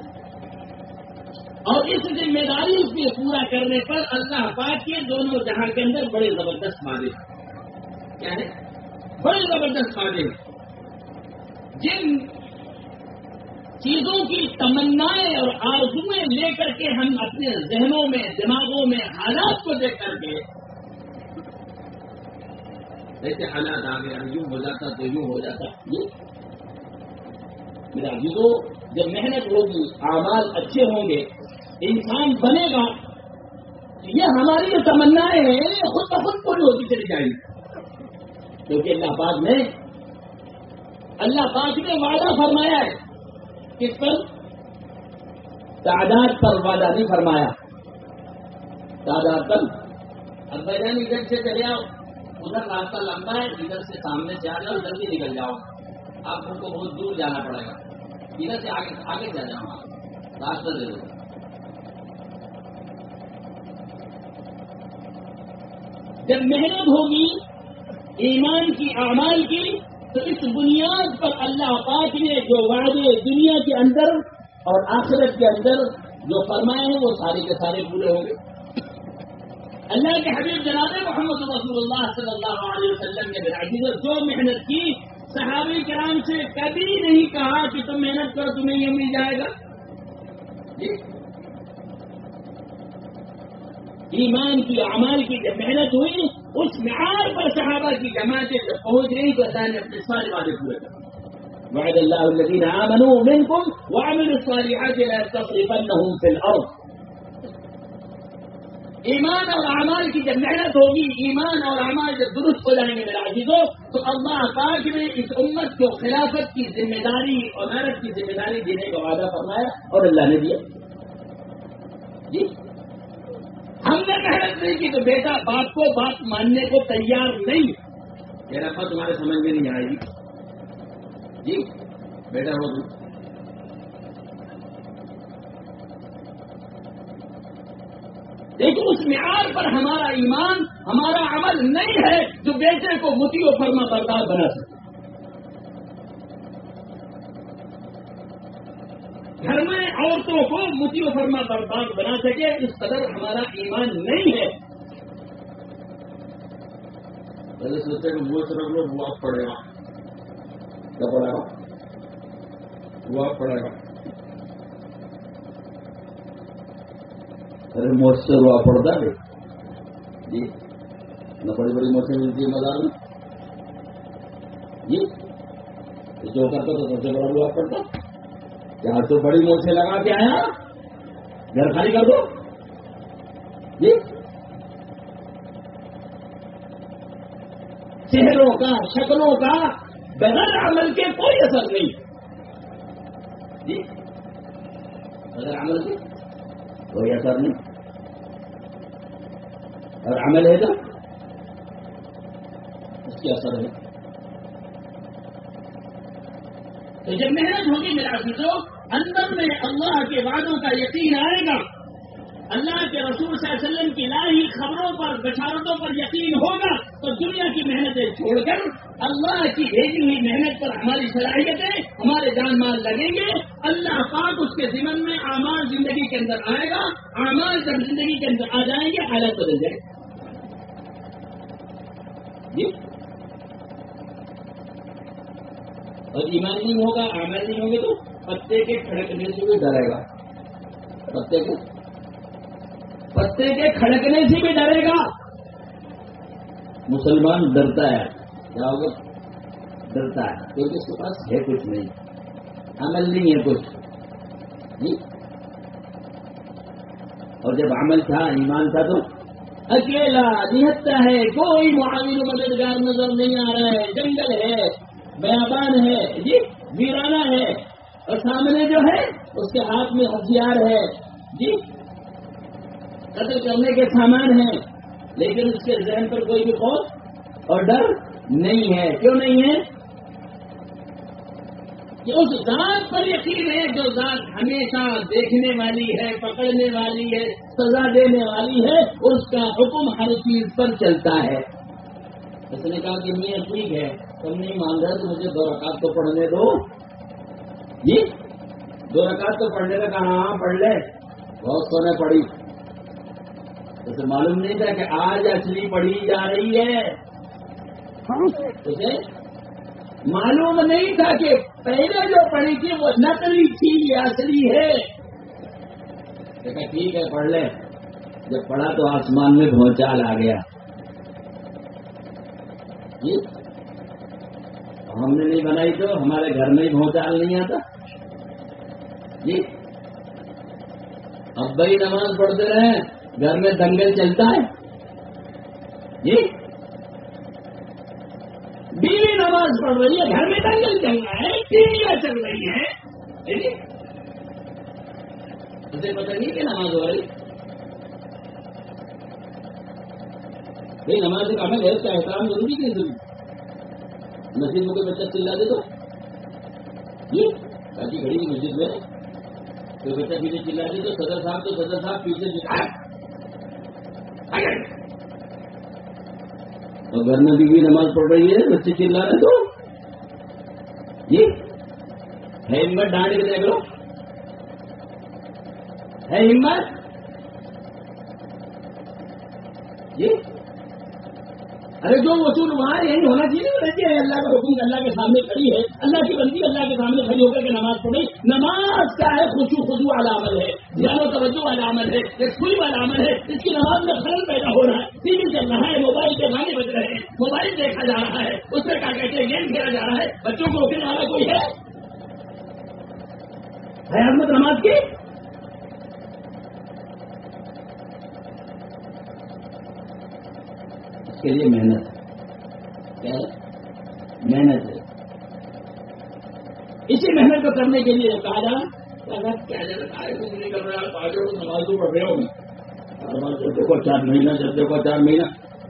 Speaker 1: اور اس ذمہ داری کے پورا کرنے پر اللہ پاک کے دونوں جہاں کے اندر بڑے زبردست فائدے. کیا ہے؟ بڑے زبردست فائدے. جن چیزوں کی تمنائیں اور آرزویں لے کر کے ہم اپنے ذہنوں میں, دماغوں میں حالات کو دیکھ کر کے ایسے حالات آ گیا, یوں ہو جاتا تو یوں ہو جاتا. میرا عزیزو, جب محنت ہوگی, اعمال اچھے ہوں گے, انسان بنے گا, یہ ہماری جو تمنائیں ہیں یہ خود بخود پوری ہوتی چلی جائیں گی. کیونکہ اللہ پاک نے وعدہ فرمایا ہے. کس پر؟ تعداد پر وعدہ نہیں فرمایا, تعداد پر. اب بھائی جان ادھر سے چلے آؤ, ادھر راستہ لمبا ہے, ادھر سے سامنے سے آ جاؤ, جلدی نکل جاؤ. آپ کو بہت دور جانا پڑے گا, ادھر سے آگے چل جاؤ, آپ راستہ دے دو. جب محنت ہوگی ایمان کی, اعمال کی, تو اس بنیاد پر اللہ پاک نے جو وعدے دنیا کے اندر اور آخرت کے اندر جو فرمائے ہیں وہ سارے کے سارے پورے ہوں گے. اللہ کے حبیب جناب محمد رسول اللہ صلی اللہ علیہ وسلم نے جو محنت کی, صحابہ کرام سے کبھی نہیں کہا کہ تم محنت کرو تمہیں یہ مل جائے گا. ایمان کی, اعمال کی جب محنت ہوئی, اس معیار پر صحابہ کی جماعتیں جب پہنچ گئی تو اللہ نے اپنے سارے وعدے پورے کر دیے. وعد اللہ الذین آمنوا منکم وعملوا الصالحات ليستخلفنهم في الارض. ایمان اور اعمال کی جب محنت ہوگی، ایمان اور اعمال جب درست ہو جائیں گے میرے عزیزوں، تو اللہ پاک نے اس امت کو خلافت کی ذمہ داری اور امارت کی ذمہ داری دینے کا وعدہ فرمایا اور اللہ نے دیا. جی ہم نے محنت نہیں کی تو بیٹا باپ کو بات ماننے کو تیار نہیں. میرا بات تمہارے سمجھ میں نہیں آئے گی. جی بیٹا ہو لیکن اس معیار پر ہمارا ایمان، ہمارا عمل نہیں ہے جو بیٹے کو مطیع و فرما بردار بنا سکے. گھر میں عورتوں کو مطیع و فرما بردار بنا سکے اس قدر ہمارا ایمان نہیں ہے. پہلے سوچتے کہ وہ صرف لوگ وہ پڑے گا، کیا پڑے گا؟ وہ پڑے گا. ارے مؤثر ہوا پڑتا ہے جی، نہ بڑی بڑی موسم ملتی ہے بازار میں جی. جو کرتا تو سب سے بڑا ہوا پڑتا. کیا تو بڑی موسیں لگا کے آیا، گھر خالی کر دو جی. چہروں کا، شکلوں کا بغیر عمل کے کوئی اثر نہیں جی. بغیر عمل کے کوئی اثر نہیں، اور عمل ہے تو اس کی اثر ہے. تو جب محنت ہوگی میرا عزیزوں، اندر میں اللہ کے وعدوں کا یقین آئے گا، اللہ کے رسول صلی اللہ علیہ وسلم کی لائی خبروں پر، بشارتوں پر یقین ہوگا، تو دنیا کی محنتیں چھوڑ کر اللہ کی بھیجی ہوئی محنت پر ہماری صلاحیتیں، ہمارے جان مال لگیں گے. اللہ پاک اس کے ذمن میں اعمال زندگی کے اندر آئے گا. اعمال جب زندگی کے اندر آ جائیں گے حالت بدل جائے گی جی. اور ایمان نہیں ہوگا، اعمال نہیں ہوں گے تو پتے کے کھڑکنے سے بھی ڈرے گا. پتے کے کھڑکنے سے بھی ڈرے گا. مسلمان ڈرتا ہے، کیا ہوگا؟ ڈرتا ہے کیونکہ اس کے پاس ہے کچھ نہیں، عمل نہیں ہے کچھ جی. اور جب عمل تھا، ایمان تھا تو اکیلا نہتا ہے، کوئی معاون مددگار نظر نہیں آ رہا ہے. جنگل ہے، بیابان ہے جی، ویرانہ ہے، اور سامنے جو ہے اس کے ہاتھ میں ہتھیار ہے جی، قتل کرنے کے سامان ہیں، لیکن اس کے ذہن پر کوئی بھی خوف اور ڈر نہیں ہے. کیوں نہیں ہے؟ کہ اس ذات پر یقین ہے جو ذات ہمیشہ دیکھنے والی ہے، پکڑنے والی ہے، سزا دینے والی ہے. اس کا حکم ہر چیز پر چلتا ہے. اس نے کہا کہ میاں ٹھیک ہے، تم نہیں مان رہے تو مجھے 2 رکعت تو پڑھنے دو جی. 2 رکعت تو پڑھنے کا کہا، ہاں پڑھ لے. بہت سو نے پڑھی. اسے معلوم نہیں تھا کہ آج اصلی پڑھی جا رہی ہے. اسے معلوم نہیں تھا کہ پہلے جو پڑھی تھی وہ نقلی تھی یا اصلی ہے. کہا ٹھیک ہے پڑھ لے. جب پڑھا تو آسمان میں بھونچال آ گیا جی. ہم نے نہیں بنائی تو ہمارے گھر میں ہی بھونچال نہیں آتا جی. ابا ہی نماز پڑھتے رہے، گھر میں دنگل چلتا ہے جی. بیوی نماز پڑھ رہی ہے، گھر میں دنگل چل رہا ہے، ٹیویاں چل رہی ہیں جی. اسے پتہ نہیں کہ نماز ہو رہی. بھائی نماز کا عمل ہے، اس کا احترام ضروری نہیں ضروری. مسجد میں کوئی بچہ چلا دے تو جی، تاکہ گھڑی کی مسجد میں کوئی بچہ پیچھے چلا دے تو صدر صاحب پیچھے چلا. اور گھر میں بیوی نماز پڑھ رہی ہے، بچے چلا رہے تو جی ہے ہمت ڈانٹ کے دیکھ لو، ہے ہمت جی. ارے جو وصول وہاں یہی ہونا چاہیے رہتی ہے. اللہ کا حکم اللہ کے سامنے کھڑی ہے، اللہ کی بندی اللہ کے سامنے کھڑی ہو کر کے نماز پڑھی. نماز کا ہے خضوع والا عمل ہے، دھیان و توجہ والا عمل ہے، یکسوئی والا عمل ہے. اس کی نماز میں خلل پیدا ہو رہا ہے، ٹی وی چل رہا ہے، موبائل کے گانے بج رہے ہیں، موبائل دیکھا جا رہا ہے، اس میں کیا کہتے ہیں گیم کھیلا جا رہا ہے. بچوں کو روکنے والا کوئی ہے عظمت نماز کی؟ اس کے لیے محنت ہے. کیا ہے؟ محنت ہے. اسی محنت کو کرنے کے لیے کہا جا کیا نہیں کر رہا ہے. نماز تو پڑھ رہا ہوں میں. دیکھو 4 مہینہ جب دیکھو 4 مہینہ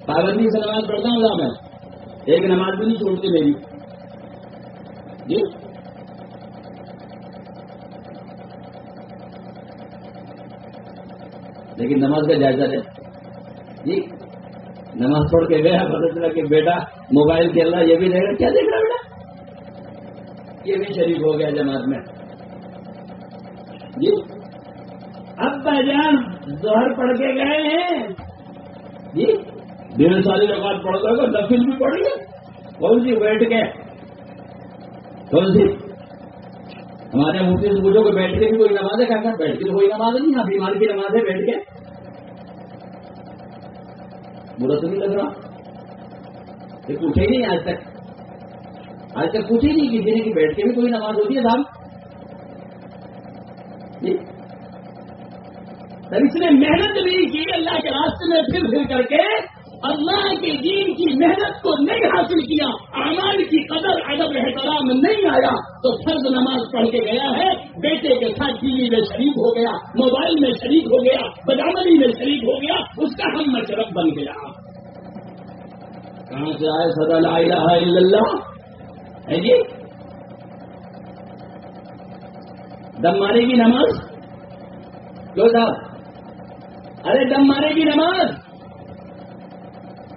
Speaker 1: پابندی سے نماز پڑھتا ہوں. میں ایک نماز بھی نہیں چھوڑتی میری. جی لیکن نماز کا جائزہ لے. جی نماز چھوڑ کے گیا پتہ چلا کہ بیٹا موبائل کھیل رہا. یہ بھی دیکھ رہا. کیا دیکھ رہا بیٹا؟ یہ بھی شریک ہو گیا جماعت میں. جی اب بھائی ظہر پڑھ کے گئے ہیں. جی 1.5 سال رکعت پڑھ کر نفل بھی پڑھ گئے. کون سی بیٹھ کے؟ کون سی؟ ہمارے مفتی سے پوچھو کہ بیٹھ کے بھی کوئی نماز ہے؟ کہا بیٹھ کے کوئی نماز نہیں. ہاں بیمار کی نماز ہے بیٹھ کے. برا تو نہیں لگ رہا. یہ پوچھے ہی نہیں آج تک. آج تک پوچھے نہیں کسی نے کہ بیٹھ کے بھی کوئی نماز ہوتی ہے صاحب. اس نے محنت بھی کی اللہ کے راستے میں پھر کر کے اللہ کے دین کی محنت کو نہیں حاصل کیا. اعمال کی قدر ادب احترام نہیں آیا تو فرض نماز پڑھ کے گیا ہے. بیٹے کے ساتھ ٹی وی میں شریک ہو گیا, موبائل میں شریک ہو گیا, بدعملی میں شریک ہو گیا. اس کا ہم مشرف بن گیا. کہاں سے آئے صدا لا الہ الا اللہ ہے جی. دم مارے گی نماز کیوں صاحب؟ ارے دم مارے گی نماز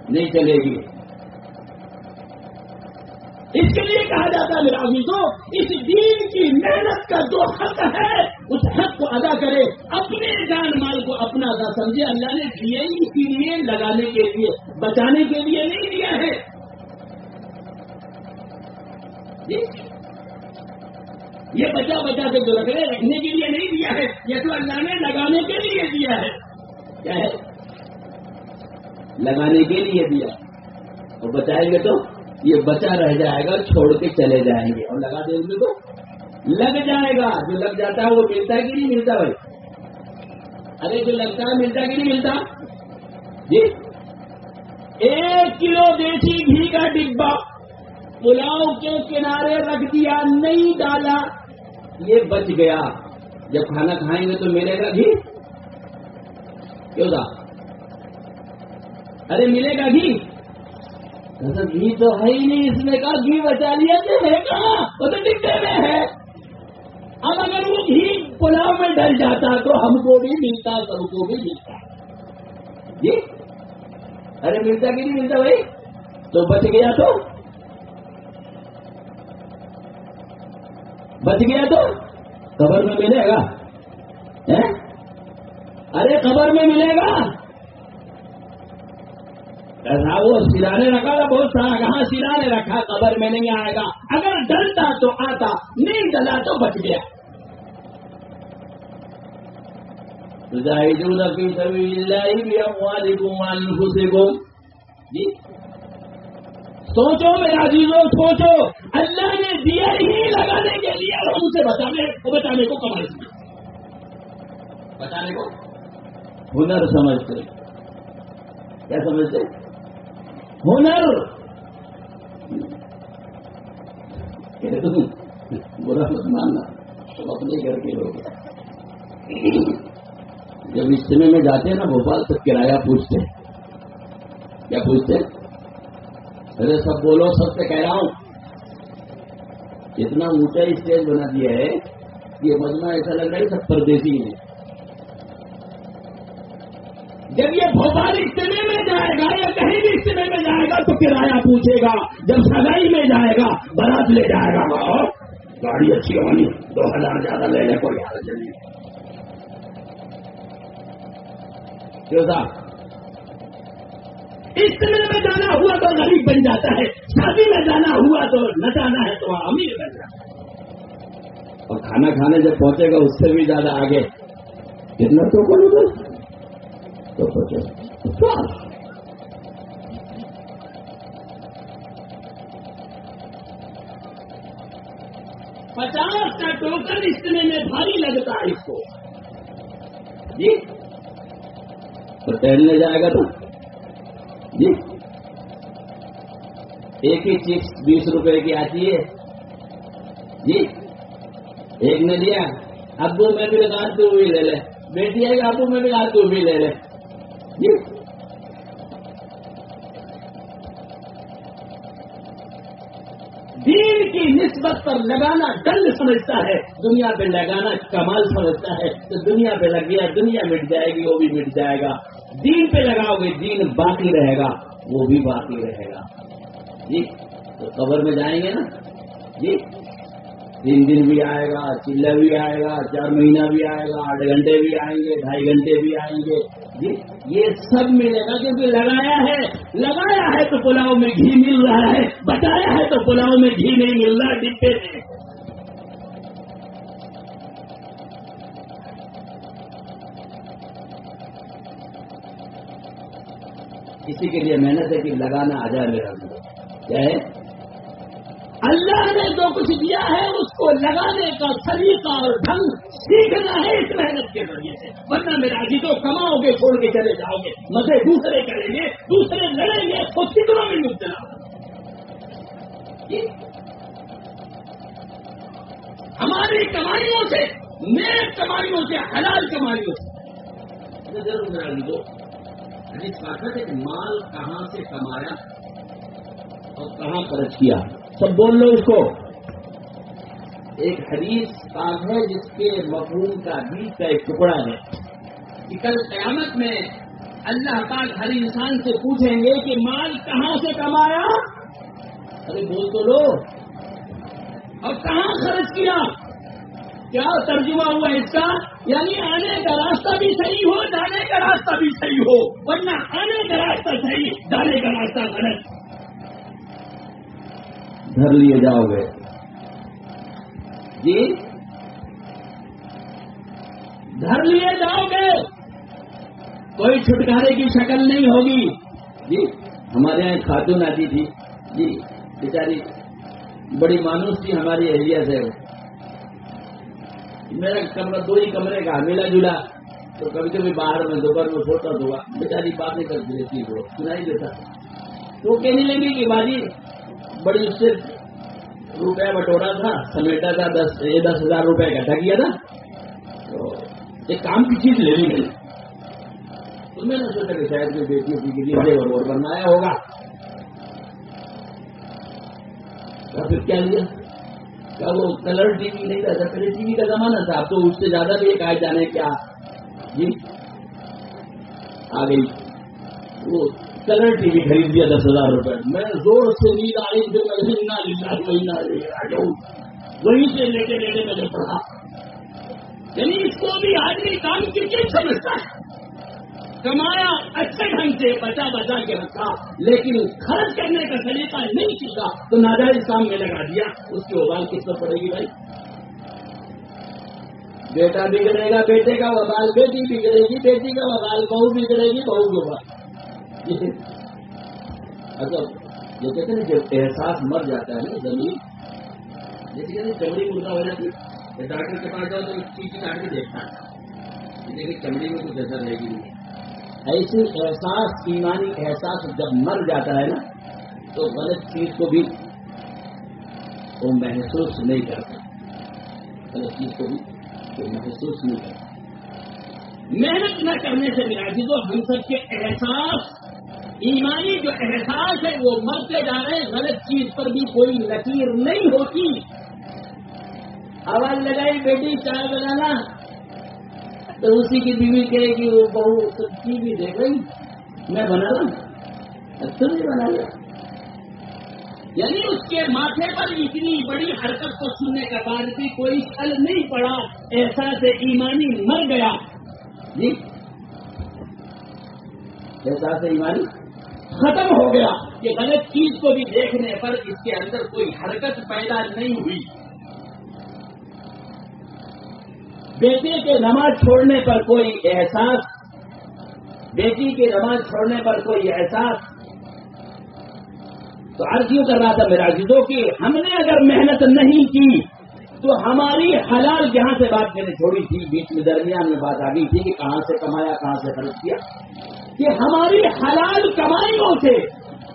Speaker 1: نہیں چلے گی. اس کے لیے کہا جاتا ہے میرا عزیزو اس دین کی محنت کا جو حق ہے اس حق کو ادا کرے. اپنے جان مال کو اپنا ادا سمجھے. اللہ نے دیے اسی لیے لگانے کے لیے, بچانے کے لیے نہیں دیا ہے. یہ بچا کے جو رکھنے کے لیے نہیں دیا ہے. یہ تو اللہ نے لگانے کے لیے دیا ہے. کیا ہے؟ لگانے کے لیے دیا. اور بچائیں گے تو یہ بچا رہ جائے گا, چھوڑ کے چلے جائیں گے. اور لگا دیں گے تو لگ جائے گا. جو لگ جاتا ہے وہ ملتا ہے کہ نہیں ملتا بھائی؟ ارے جو لگتا ہے ملتا کہ نہیں ملتا؟ جی 1 کلو دیسی گھی کا ڈبہ پلاؤ کے کنارے رکھ دیا, نہیں ڈالا, یہ بچ گیا. جب کھانا کھائیں گے تو ملے گا گھی کیوں تھا؟ ارے ملے گا گھی. گھی تو ہے ہی نہیں. اس نے کہا گھی بچا لیا تو ہے کہاں؟ وہ تو ڈبے میں ہے. اب اگر وہ گھی پلاؤ میں ڈل جاتا تو ہم کو بھی ملتا, سب کو بھی ملتا. جی ارے ملتا کہ نہیں ملتا بھائی؟ تو بچ گیا تو قبر میں ملے گا. ارے قبر میں ملے گا. ایسا وہ سرانے رکھا تھا بہت سارا. کہاں سرانے رکھا؟ قبر میں نہیں آئے گا. اگر ڈلتا تو آتا, نہیں ڈلا تو بچ گیا. تجاہدون فی سبیل اللہ باموالکم وانفسکم. جی سوچو میرا عزیزو, سوچو. اللہ نے دیا ہی لگانے کے لیے اور ہم سے بچانے کو کمال کیا. بچانے کو ہنر سمجھتے. کیا سمجھتے؟ ہنر. برا مت ماننا, تم اپنے گھر کے لوگ. جب اجتماع میں جاتے ہیں نا بھوپال, تو کرایہ پوچھتے. کیا پوچھتے؟ ارے سب بولو, سب سے کہہ رہا ہوں. اتنا اونچا اسٹیج بنا دیا ہے یہ مجمع ایسا لگ رہا ہے سب پردیسی ہیں. جب یہ بھوپال اجتماع میں جائے گا یا کہیں بھی اجتماع میں جائے گا تو کرایہ پوچھے گا. جب سگائی میں جائے گا, بارات لے جائے گا, اور گاڑی اچھی ہونی 2000 زیادہ لے لے, کوئی حالت نہیں. کیوں صاحب؟ اجتماع میں جانا ہوا تو غریب بن جاتا ہے, شادی میں جانا ہوا تو نہ جانا ہے تو امیر بن جاتا ہے. اور کھانا کھانے جب پہنچے گا اس سے بھی زیادہ آگے. کتنا تو بولو گا تو 50 کا ٹوکن اجتماع میں بھاری لگتا ہے اس کو. جی تو ٹہلنے جائے گا تو جی ایک ہی چپس 20 روپے کی آتی ہے جی. ایک نے دیا ابو میں بھی لگا تو بھی لے لے, بیٹی ہے کہ ابو میں بھی لگا تو بھی لے لے جی. دین کی نسبت پر لگانا ڈل سمجھتا ہے, دنیا پہ لگانا کمال سمجھتا ہے. تو دنیا پہ لگ گیا, دنیا مٹ جائے گی, وہ بھی مٹ جائے گا. دین پہ لگاؤ گے, دین باقی رہے گا, وہ بھی باقی رہے گا جی. تو قبر میں جائیں گے نا جی, 3 دن بھی آئے گا, چلہ بھی آئے گا, 4 مہینہ بھی آئے گا, 8 گھنٹے بھی آئیں گے, 2.5 گھنٹے بھی آئیں گے جی. یہ سب ملے گا کیونکہ لگایا ہے تو پلاؤ میں گھی مل رہا ہے, بچایا ہے تو پلاؤ میں گھی نہیں مل رہا ڈبے میں. کسی کے لیے محنت ہے کہ لگانا آ جائے میرا کیا ہے. اللہ نے جو کچھ دیا ہے اس کو لگانے کا طریقہ اور ڈھنگ سیکھنا ہے اس محنت کے ذریعے سے. ورنہ میرا جی تو کماؤ گے, چھوڑ کے چلے جاؤ گے, مزے دوسرے کریں گے, دوسرے لڑیں گے, تو فکروں میں مبتلا. ہماری کمائیوں سے, نیک کمائیوں سے, حلال کمائیوں سے ضرور میرا جی تو حدیث بات ہے کہ مال کہاں سے کمایا اور کہاں خرچ کیا, سب بول لو اس کو. ایک حدیث بات ہے جس کے مفہوم کا بیچ کا ایک ٹکڑا ہے کہ کل قیامت میں اللہ پاک ہر انسان سے پوچھیں گے کہ مال کہاں سے کمایا, ارے بول تو لو, اور کہاں خرچ کیا. کیا ترجمہ ہوا اس کا؟ یعنی آنے کا راستہ بھی صحیح ہو, جانے کا راستہ بھی صحیح ہو, ورنہ آنے کا راستہ صحیح, جانے کا راستہ غلط, دھر لیے جاؤ گے جی, دھر لیے جاؤ گے, کوئی چھٹکارے کی شکل نہیں ہوگی جی. ہمارے یہاں خاتون آتی تھی جی, بیچاری بڑی مانوس تھی ہماری اہلیہ سے. میرا کمرہ 2 ہی کمرے کا ملا جلا, تو کبھی کبھی باہر میں دوپہر میں سوتا ہوگا, بیچاری باتیں کرتی رہتی, وہ سنائی دیتا. تو کہنے لگی کہ باجی بڑی اس سے روپیہ بٹورا تھا, سمیٹا تھا, 10,000 روپے اکٹھا کیا تھا, تو ایک کام کی چیز لے لی گئی. تو میں نے سوچا کہ شاید کوئی بیٹی اپنی کے لیے اور بنایا ہوگا. تو پھر کیا لیا, کیا وہ کلر ٹی وی نہیں تھا, پہلے ٹی وی کا زمانہ تھا, اب تو اس سے زیادہ بھی ایک آئے جانے کیا جی آ گئی. وہ کلر ٹی وی خرید دیا 10,000 روپے. میں زور سے نیند آ رہی تھی, وہیں سے لیتے لیتے میں نے پڑھا. یعنی اس کو بھی آدمی کام کی چیز سمجھتا ہے. کمایا اچھے ڈھنگ سے, بچا بچا کے رکھا, لیکن خرچ کرنے کا طریقہ نہیں سیکھا تو ناجائز کام میں لگا دیا. اس کی وبال کس پر پڑے گی بھائی؟ بیٹا بگڑے گا, بیٹے کا وبال بیٹی بگڑے گی, بیٹی کا وبال بہو بگڑے گی, بہو کے وبال. اچھا یہ کہتے ہیں جب احساس مر جاتا ہے نا زمین, جیسے کہ چمڑی مردہ ہو جاتی ہے, ڈاکٹر کے پاس جاؤ تو چیز کاٹ کے دیکھتا ہے لیکن چمڑی میں کچھ اثر رہے گی نہیں. ایسی احساس, ایمانی احساس جب مر جاتا ہے نا تو غلط چیز کو بھی وہ محسوس نہیں کرتا, غلط چیز کو بھی وہ محسوس نہیں کرتا. محنت نہ کرنے سے میرا جی تو ہم سب کے احساس, ایمانی جو احساس ہے وہ مرتے جا رہے ہیں. غلط چیز پر بھی کوئی لکیر نہیں ہوتی. آواز لگائی بیٹی چائے بنانا, تو اسی کی بیوی کہے کہ وہ بہو سبزی بھی دے گئی, میں بنا رہا ہوں, اچھا نہیں بنا لیا. یعنی اس کے ماتھے پر اتنی بڑی حرکت کو سننے کے بعد بھی کوئی حل نہیں پڑا, احساس ایمانی مر گیا جی, احساس ایمانی ختم ہو گیا کہ غلط چیز کو بھی دیکھنے پر اس کے اندر کوئی حرکت پیدا نہیں ہوئی. بیٹے کے نماز چھوڑنے پر کوئی احساس, بیٹی کے نماز چھوڑنے پر کوئی احساس. تو عرض یوں کر رہا تھا میرا عزیزوں کہ ہم نے اگر محنت نہیں کی تو ہماری حلال, جہاں سے بات میں نے چھوڑی تھی بیچ میں درمیان میں بات آ گئی تھی کہ کہاں سے کمایا کہاں سے خرچ کیا, کہ ہماری حلال کمائیوں سے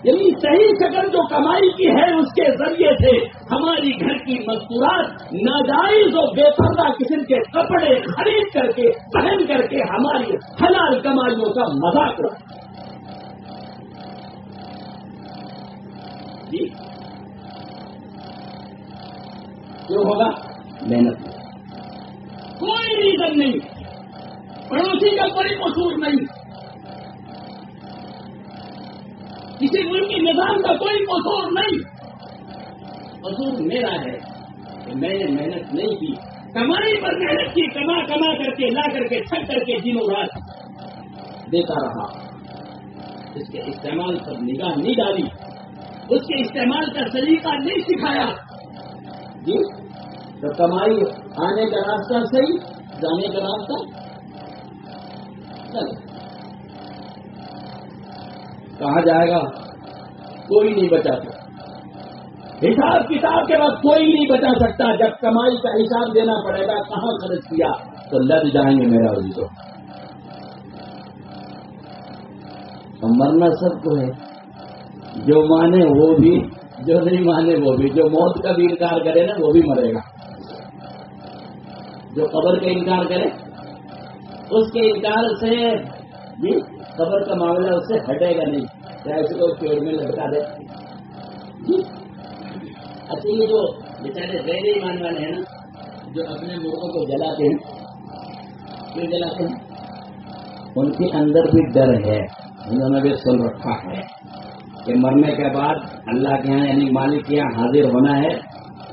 Speaker 1: یعنی صحیح شکل جو کمائی کی ہے اس کے ذریعے سے ہماری گھر کی مذکورات ناجائز و بے پردہ قسم کے کپڑے خرید کر کے پہن کر کے ہماری حلال کمائیوں کا مذاق اڑا جی کیوں ہوگا؟ محنت کوئی ریزن نہیں، پڑوسی کا کوئی قصور نہیں، کسی ملکی نظام کا کوئی قصور نہیں، قصور میرا ہے کہ میں نے محنت نہیں کی، کمائی پر محنت کی، کما کر کے لا کر کے چھٹ کر کے دنوں رات دیتا رہا، اس کے استعمال پر نگاہ نہیں ڈالی، اس کے استعمال کا طریقہ نہیں سکھایا جی، تو کمائی آنے کا راستہ صحیح، جانے کا راستہ چل کہاں جائے گا؟ کوئی نہیں بچا سکتا، حساب کتاب کے بعد کوئی نہیں بچا سکتا، جب کمائی کا حساب دینا پڑے گا کہاں خرچ کیا تو لد جائیں گے میرا عزیزو۔ مرنا سب کو ہے، جو مانے وہ بھی، جو نہیں مانے وہ بھی، جو موت کا بھی انکار کرے نا وہ بھی مرے گا، جو قبر کا انکار کرے اس کے انکار سے جی قبر کا معاملہ اس سے ہٹے گا نہیں، چاہے اس کو پیڑ میں لٹکا دے جی۔ اچھا یہ جو بیچارے غیر ایمان والے ہیں نا، جو اپنے مردوں کو جلاتے ہیں، کیوں جلاتے ہیں؟ ان کے اندر بھی ڈر ہے، انہوں نے بھی سن رکھا ہے کہ مرنے کے بعد اللہ کے یہاں یعنی مالک کے یہاں حاضر ہونا ہے،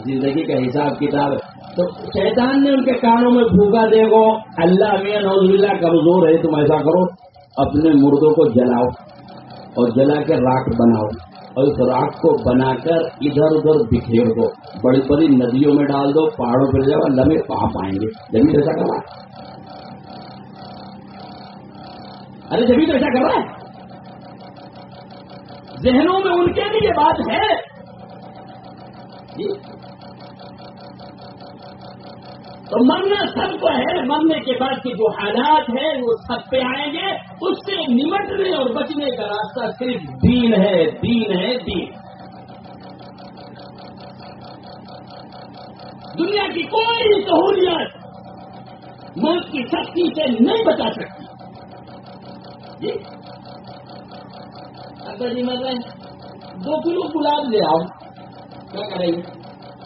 Speaker 1: زندگی کا حساب کتاب، تو شیطان نے ان کے کانوں میں بھوکا دے گو اللہ میں نعوذ باللہ کمزور ہے، تم ایسا کرو اپنے مردوں کو جلاؤ اور جلا کے راکھ بناؤ، اور اس راکھ کو بنا کر ادھر ادھر بکھیر دو، بڑی بڑی ندیوں میں ڈال دو، پہاڑوں پہ جاؤ، اللہ میں کہاں پائیں گے؟ جبھی ایسا کر رہا ہے، ارے جبھی تو ایسا کر رہا ہے، ذہنوں میں ان کے بھی یہ بات ہے جی۔ تو مرنا سب کو ہے، مرنے کے بعد کے جو حالات ہیں وہ سب پہ آئیں گے، اس سے نمٹنے اور بچنے کا راستہ صرف دین ہے، دین ہے، دین۔ دنیا کی کوئی سہولیت موت کی سختی سے نہیں بچا سکتی جی۔ ابا جی مر رہے ہیں، 2 کلو گلاب لے آؤ، کیا کریں گے؟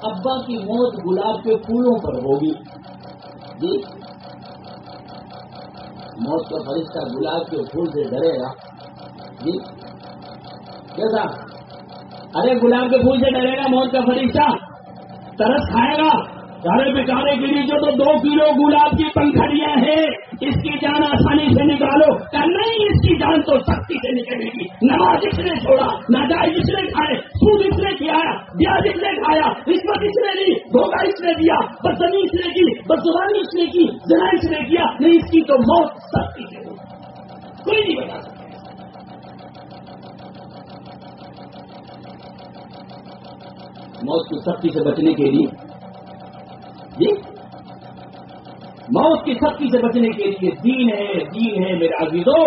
Speaker 1: ابا کی موت گلاب کے پھولوں پر ہوگی جی، موت کا فرشتہ گلاب کے پھول سے ڈرے گا جی، کیسا؟ ارے گلاب کے پھول سے ڈرے گا موت کا فرشتہ، ترس کھائے گا، سارے بیچارے کے لیے جو تو 2 کلو گلاب کی پنکھڑیاں ہیں، اس کی جان آسانی سے نکالو، کہ نہیں اس کی جان تو سختی سے نکلے گی، نماز اس نے چھوڑا، ناجائز اس نے کھائے، سود اس نے کیا، بیاج اس نے کھایا، رشوت اس نے لی، دھوکہ اس نے دیا، بدزنی اس نے کی، بدزبانی اس نے کی، زنا اس نے کیا، نہیں اس کی تو موت سختی سے ہوگی، کوئی نہیں بتا سکتا۔ موت کی سختی سے بچنے کے لیے جی، موت کی سختی سے بچنے کے لیے دین ہے، دین ہے میرے عزیزو۔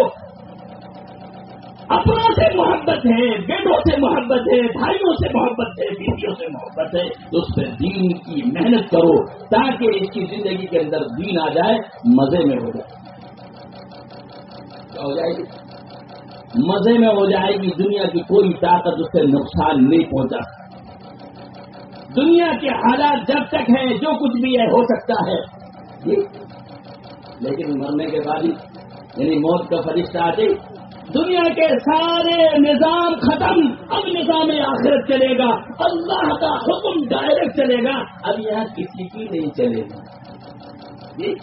Speaker 1: اپنوں سے محبت ہے، بیٹوں سے محبت ہے، بھائیوں سے محبت ہے، بیٹیوں سے محبت ہے، اس پہ دین کی محنت کرو تاکہ اس کی زندگی کے اندر دین آ جائے، مزے میں ہو جائے، کیا ہو جائے گی؟ مزے میں ہو جائے گی، دنیا کی کوئی طاقت اس سے نقصان نہیں پہنچا سکتی۔ دنیا کے حالات جب تک ہیں جو کچھ بھی ہے ہو سکتا ہے جی، لیکن مرنے کے بعد یعنی موت کا فرشتہ آتے دنیا کے سارے نظام ختم، اب نظام آخرت چلے گا، اللہ کا حکم ڈائریکٹ چلے گا، اب یہاں کسی کی نہیں چلے گی جی،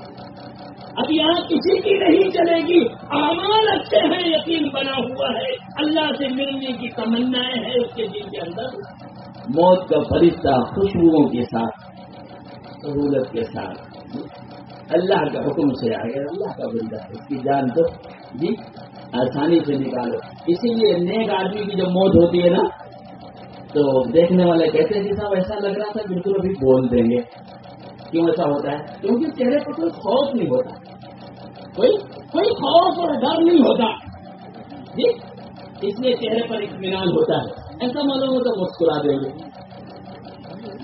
Speaker 1: اب یہاں کسی کی نہیں چلے گی، اعمال اچھے ہیں، یقین بنا ہوا ہے، اللہ سے ملنے کی تمنائیں ہیں اس کے دل کے اندر، موت کا فرشتہ خوشبوؤں کے ساتھ، سہولت کے ساتھ اللہ کا حکم سے آئے گا، اللہ کا بندہ اس کی جان تو جی آسانی سے نکالو۔ اسی لیے نیک آدمی کی جب موت ہوتی ہے نا تو دیکھنے والے کہتے ہیں کہ صاحب ایسا لگ رہا تھا بالکل ابھی بول دیں گے، کیوں ایسا ہوتا ہے؟ کیونکہ چہرے پر کوئی خوف نہیں ہوتا، کوئی خوف اور ڈر نہیں ہوتا جی، اس لیے چہرے پر اطمینان ہوتا ہے. ایسا معلوم ہو تو مسکرا دیں گے.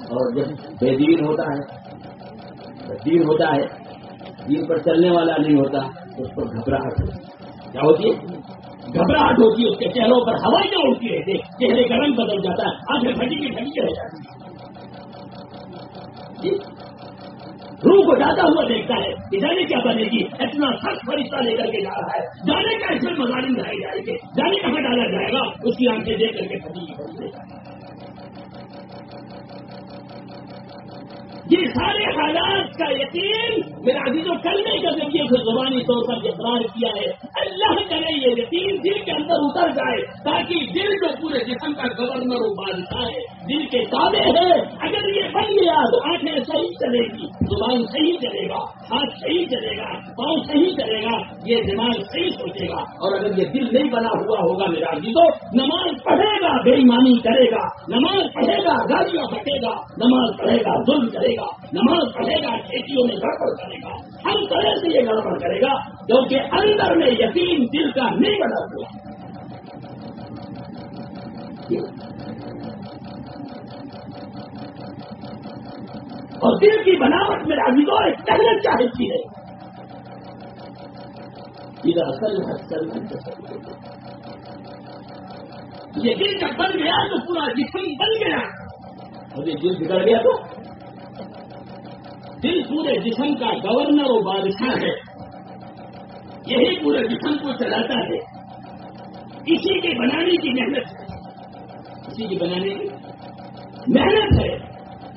Speaker 1: اور جب بے دین ہوتا ہے، دین ہوتا ہے، دین پر چلنے والا نہیں ہوتا، اس پر گھبراہٹ ہوتی ہے. کیا ہوتی ہے؟ گھبراہٹ ہوتی ہے. اس کے چہروں پر ہوائیاں اڑتی رہتی، چہرے کا رنگ بدل جاتا ہے، آنکھیں پھٹی کی پھٹی رہ جاتی ہے. روح کو جاتا ہوا دیکھتا ہے کہ جانے کیا بنے گی، اتنا سخت فرشتہ لے کر کے جا رہا ہے، جانے کا اس میں مظالم ڈالے جائیں گے، جانے کہاں ڈالا جائے گا. اس کی آنکھیں دیکھ کر کے پھٹی کی پھٹی. یہ سارے حالات کا یقین میرا عزیزوں کلمے کے ذریعے سے زبانی طور پر اقرار کیا ہے. اللہ کرے یہ یقین دل کے اندر اتر جائے، تاکہ دل جو پورے جسم کا گورنر و بادشاہ ہے، دل کے تابع ہے، اگر یہ بن گیا تو آنکھیں صحیح چلے گی، زبان صحیح چلے گا، ہاتھ صحیح چلے گا، پاؤں صحیح چلے گا، یہ دماغ صحیح سوچے گا. اور اگر یہ دل نہیں بنا ہوا ہوگا میرا عزیزوں، نماز پڑھے گا بے ایمانی کرے گا، نماز پڑھے گا گالیاں بکے گا، نماز پڑھے گا ظلم کرے گا، نماز پڑھے گا کھیتیوں میں گڑبڑ کرے گا، ہر طرح سے یہ گڑبڑ کرے گا، کیونکہ اندر میں یقین دل کا نہیں بنا ہوا. اور دل کی بناوٹ میں عزیزوں ایک محنت چاہتی ہے. یہ دل جب بن گیا تو پورا جسم بن گیا، اور یہ دل بگڑ گیا تو دل پورے جسم کا گورنر و بادشاہ ہے، یہی پورے جسم کو چلاتا ہے. اسی کے بنانے کی محنت ہے، اسی کی بنانے کی محنت ہے.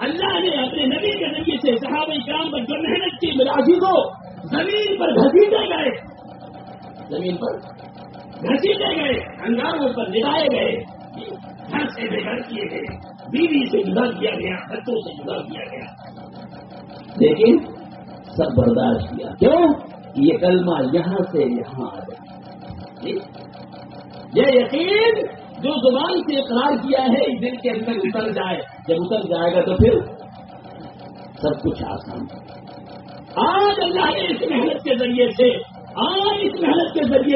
Speaker 1: اللہ نے اپنے نبی کے ذریعے سے صحابہ کرام پر جو محنت کی مراضی کو زمین پر گھسیٹے گئے، زمین پر گھسیٹے گئے، انگاروں پر لگائے گئے، گھر سے بے گھر کیے گئے، بیوی سے جدا کیا گیا، بچوں سے جدا کیا گیا، لیکن سب برداشت کیا. کیوں؟ یہ کلمہ یہاں سے یہاں آ جائے. یہ یقین جو زبان سے اقرار کیا ہے دل کے اندر اتر جائے. جب اتر جائے گا تو پھر سب کچھ آسان. آج اللہ نے اس محنت کے ذریعے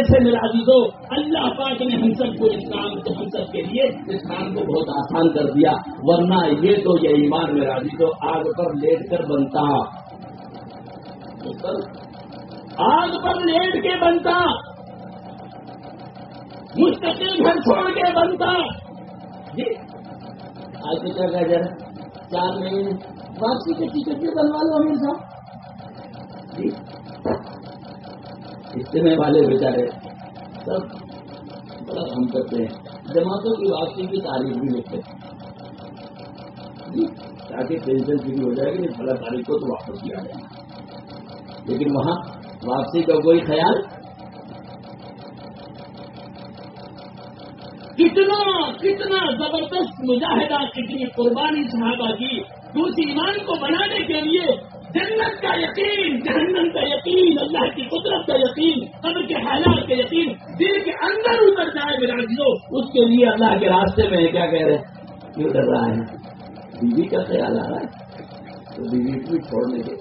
Speaker 1: سے میرے عزیزوں اللہ پاک نے ہم سب کو اس کام کو، ہم سب کے لیے اس کام کو بہت آسان کر دیا. ورنہ یہ تو یہ ایمان میرے عزیزوں آگ پر لیٹ کر بنتا، آگ پر لیٹ کے بنتا، مستقل گھر چھوڑ کے بنتا. جی آج تو کیا کہا جائے 4 مہینے واپسی کے ٹکٹ بھی بنوا لو امیر صاحب. جی اجتماع والے بیچارے سب بڑا کام کرتے ہیں، جماعتوں کی واپسی کی تاریخ بھی لکھتے ہیں جی تاکہ پینشن شروع ہو جائے گی 16 تاریخ کو تو واپس کیا جائے گا. لیکن وہاں واپسی کا کوئی خیال. کتنا زبردست مجاہدہ، کتنی قربانی صحابہ کی تو اس ایمان کو بنانے کے لیے. جنت کا یقین، جہنم کا یقین، اللہ کی قدرت کا یقین، قبر کے حالات کا یقین دل کے اندر اتر جائے میرا عزیزوں. اس کے لیے اللہ کے راستے میں کیا کہہ رہے ہیں؟ کیوں ڈر رہا ہے؟ بیوی کا خیال آ رہا ہے تو بیوی کو چھوڑنے کے،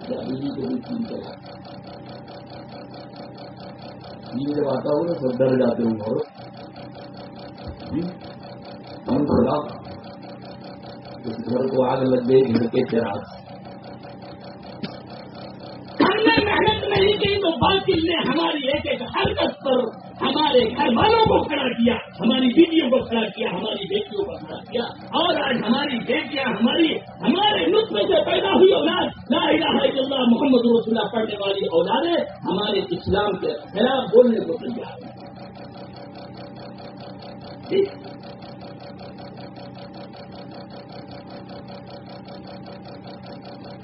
Speaker 1: بیوی کو بھی چین کرا. یہ جب آتا ہوں تو سب ڈر جاتے ہوں اور ہم تھوڑا اس گھر کو آگ لگ گئی گھر کے چراغ. ہم نے محنت نہیں کی تو باطل نے ہماری ایک ایک حرکت پر ہمارے گھر والوں کو کھڑا کیا، ہماری بیویوں کو کھڑا کیا، ہماری بیٹیوں کو کھڑا کیا. اور آج ہماری بیٹیاں ہمارے نطفے سے پیدا ہوئی اولاد لا الہ الا اللہ محمد رسول اللہ پڑھنے والی اولادیں ہمارے اسلام کے خلاف بولنے کو تیار ہیں.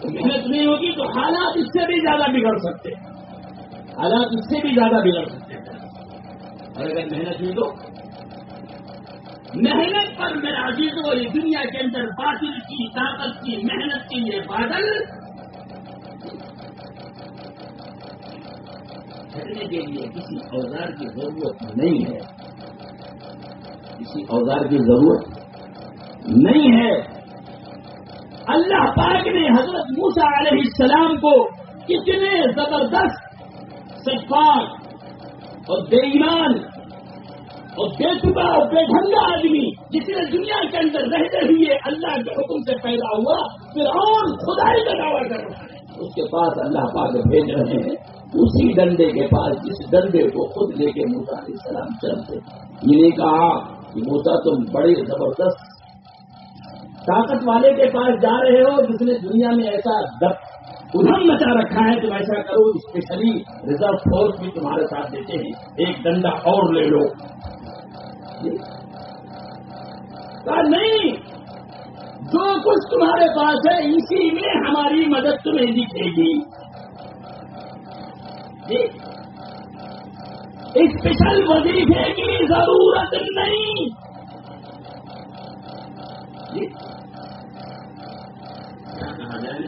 Speaker 1: محنت نہیں ہوگی تو حالات اس سے بھی زیادہ بگڑ سکتے ہیں، حالات اس سے بھی زیادہ بگڑ سکتے ہیں. اور اگر محنت ہوئی تو محنت پر میرا عزیزوں یہ دنیا کے اندر باطل کی طاقت کی محنت کی یہ بادل چھٹنے کے لیے کسی اوزار کی ضرورت نہیں ہے، کسی اوزار کی ضرورت نہیں ہے. اللہ پاک نے حضرت موسیٰ علیہ السلام کو کتنے زبردست، شفاف اور بے ایمان اور بے چکا اور بے ڈھنگا آدمی جس نے دنیا کے اندر رہتے ہوئے اللہ کے حکم سے پیدا ہوا پھر اور خدائی کا دعویٰ کر رہا ہے، اس کے پاس اللہ پاک بھیج رہے ہیں اسی ڈنڈے کے پاس جس ڈنڈے کو خود لے کے موسیٰ علیہ السلام چلتے۔ یہ نہیں کہا کہ موسیٰ تم بڑے زبردست طاقت والے کے پاس جا رہے ہو جس نے دنیا میں ایسا ادھم مچا رکھا ہے، تم ایسا کرو اسپیشلی ریزرو فورس بھی تمہارے ساتھ دیتے ہیں، ایک ڈنڈا اور لے لو۔ نہیں، جو کچھ تمہارے پاس ہے اسی میں ہماری مدد تمہیں دکھے گی۔ اسپیشل وظیفے کی ضرورت نہیں۔ کیا کہا جائے،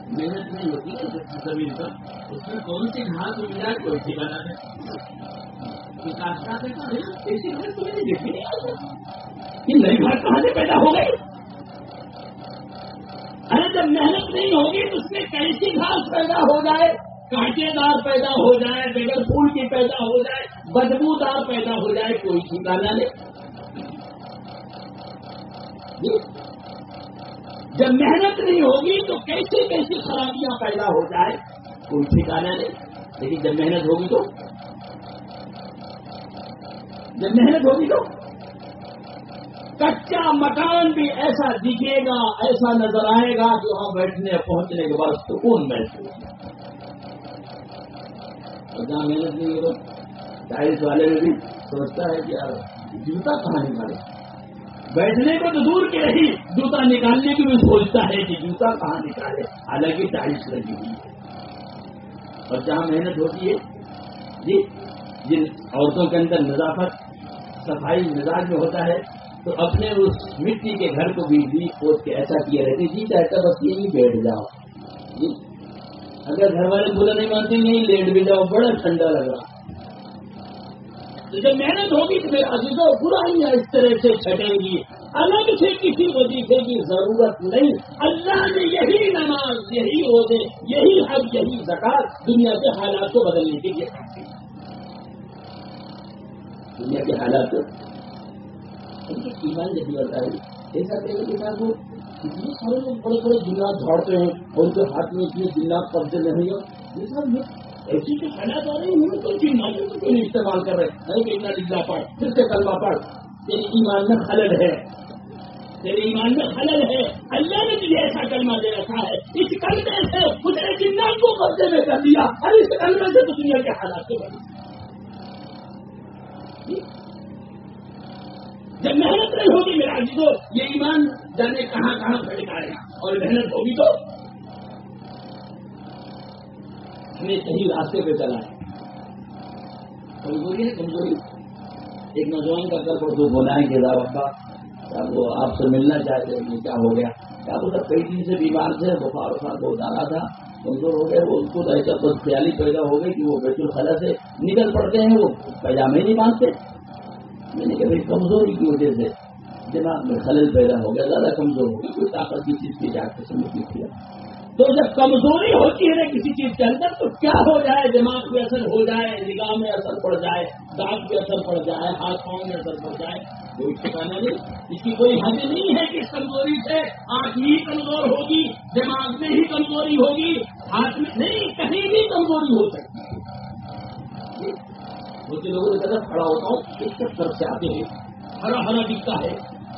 Speaker 1: محنت نہیں ہوتی ہے زمین پر، اس میں کون سی گھاس مل جائے کوئی سی بنا ہے، ایسی گھاس تمہیں نہیں دیکھی یہ نئی گھاس کہاں سے پیدا ہو گئی؟ ارے جب محنت نہیں ہوگی تو اس میں کیسی گھاس پیدا ہو جائے، کانٹے دار پیدا ہو جائے، بغیر پھول کی پیدا ہو جائے، بدبودار پیدا ہو جائے، کوئی ٹھکانا نہیں۔ جب محنت نہیں ہوگی تو کیسی کیسی خرابیاں پیدا ہو جائے، کوئی ٹھکانا نہیں۔ لیکن جب محنت ہوگی تو کچا مکان بھی ایسا دکھے گا، ایسا نظر آئے گا کہ وہاں بیٹھنے پہنچنے کے بعد سکون محسوس اور جہاں محنت نہیں ہو ٹائلس والے میں بھی سوچتا ہے کہ یار جوتا کہاں نکالے، بیٹھنے کو تو دور کی رہی، جوتا نکالنے کی بھی سوچتا ہے کہ جوتا کہاں نکالے، حالانکہ ٹائلس لگی ہوئی ہے۔ اور جہاں محنت ہوتی ہے جی، جن عورتوں کے اندر نظافت صفائی مزاج میں ہوتا ہے تو اپنے اس مٹی کے گھر کو بھی کھود کے ایسا کیے رہتے جی چاہتا بس یہیں بیٹھ جاؤ جی، اگر گھر والے بولا نہیں مانتے نہیں لیٹ بھی جاؤ، بڑا ٹھنڈا لگ رہا۔ تو جب محنت ہوگی تو میرے عزیزوں برائیاں اس طرح سے چھٹیں گی، الگ سے کسی وظیفے کی ضرورت نہیں۔ اللہ نے یہی نماز، یہی روزے، یہی حج، یہی زکات دنیا کے حالات کو بدلنے کے لیے کافی ہے۔ دنیا کے حالات ان کے ایمان جب ہوتا ہے ایسا کہنے کے ساتھ وہ اتنے سارے لوگ بڑے بڑے جنات جھاڑتے ہیں اور ان کے ہاتھ میں اتنے جنات قبضے نہیں ہو، یہ سب ایسی جو حالات آ رہے ہیں کوئی جنات کو نہیں استعمال کر رہے نہیں کہ اتنا لکھنا پڑھ پھر سے کلمہ پڑھ، تیرے ایمان میں خلل ہے، تیرے ایمان میں خلل ہے۔ اللہ نے تجھے ایسا کلمہ دے رکھا ہے، اس کلمے سے اس نے جنات کو قبضے میں کر دیا اور اس کلمے سے تو دنیا کے حالات کو بدل۔ جب محنت نہیں ہوگی میرا عزیزو یہ ایمان جانے کہاں کہاں بھٹکائے گا، اور محنت ہوگی تو ہمیں صحیح راستے پہ چلائے۔ کمزوری ہے کمزوری، ایک نوجوان کا کل پرسوں بولا ہے کہ ابا وہ آپ سے ملنا چاہتے ہیں، کیا ہو گیا؟ کیا وہ سب کئی دن سے بیمار تھے، بخار وخار بہت آ رہا تھا، کمزور ہو گئے، وہ ان کو ایسا بس خیالی پیدا ہو گئی کہ وہ بیت الخلا سے نکل پڑتے ہیں، وہ پیجامے نہیں باندھتے۔ میں نے کہا کمزوری کی وجہ سے دماغ میں خلل پیدا ہو گیا، زیادہ کمزور ہو گئی، کوئی طاقت کی چیز کی جا کے سمجھ نہیں کیا۔ تو جب کمزوری ہوتی ہے کسی چیز کے اندر تو کیا ہو جائے، دماغ پہ اثر ہو جائے، نگاہ میں اثر پڑ جائے، دانت پہ اثر پڑ جائے، ہاتھ پاؤں میں اثر پڑ جائے، کوئی ٹھکانا نہیں۔ اس کی کوئی حد نہیں ہے کہ اس کمزوری سے آنکھ ہی کمزور ہوگی، دماغ میں ہی کمزوری ہوگی، ہاتھ میں نہیں، کہیں بھی کمزوری ہو سکتی ہے۔ مجھے لوگوں کی طرف کھڑا ہوتا ہوں، اس کے طرف سے آتے ہیں، ہرا ہرا دکھتا ہے،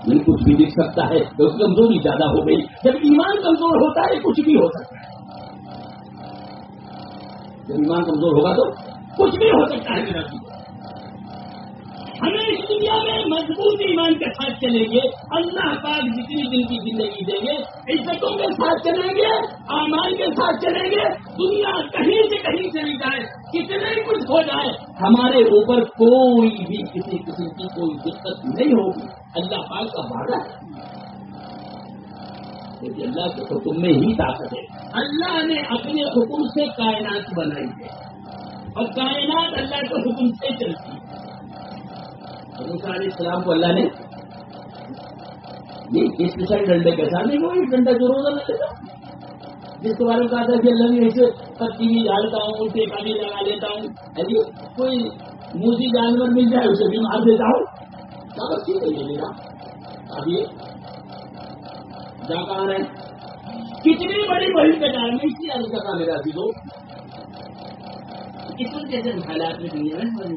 Speaker 1: نہیں کچھ بھی دکھ سکتا ہے، تو اس کمزوری زیادہ ہو گئی۔ جب ایمان کمزور ہوتا ہے کچھ بھی ہو سکتا ہے، جب ایمان کمزور ہوگا تو کچھ بھی ہو سکتا ہے میرا جی۔ ہمیں اس دنیا میں مضبوط ایمان کے ساتھ چلیں گے، اللہ پاک جتنی دن کی زندگی دیں گے، عزتوں کے ساتھ چلیں گے، اعمال کے ساتھ چلیں گے، دنیا کہیں سے کہیں چلی جائے، کتنے کچھ ہو جائے، ہمارے اوپر کوئی بھی کسی قسم کی کوئی دقت نہیں ہوگی۔ اللہ پاک کا وعدہ ہے، لیکن اللہ کے حکم میں ہی طاقت ہے۔ اللہ نے اپنے حکم سے کائنات بنائی ہے اور کائنات اللہ کے حکم سے چلتی ہے۔ موسیٰ علیہ السلام کو اللہ نے یہ اسپیشل ڈنڈے کے ساتھ نہیں، وہی ڈنڈا جو روزہ میں لیتا جس کے بارے میں کہا تھا کہ اللہ نے اسے پتی بھی ڈالتا ہوں، اسے پانی لگا لیتا ہوں، کوئی موسی جانور مل جائے اسے بھی مار دیتا ہوں. بس ٹھیک ہے یہ میرا. اب یہ جا کہاں ہے؟ کتنی بڑی بڑی کٹار میں اس لیے عرض کرنا میرا دلو اس وقت جیسے حالات میں دنیا ہے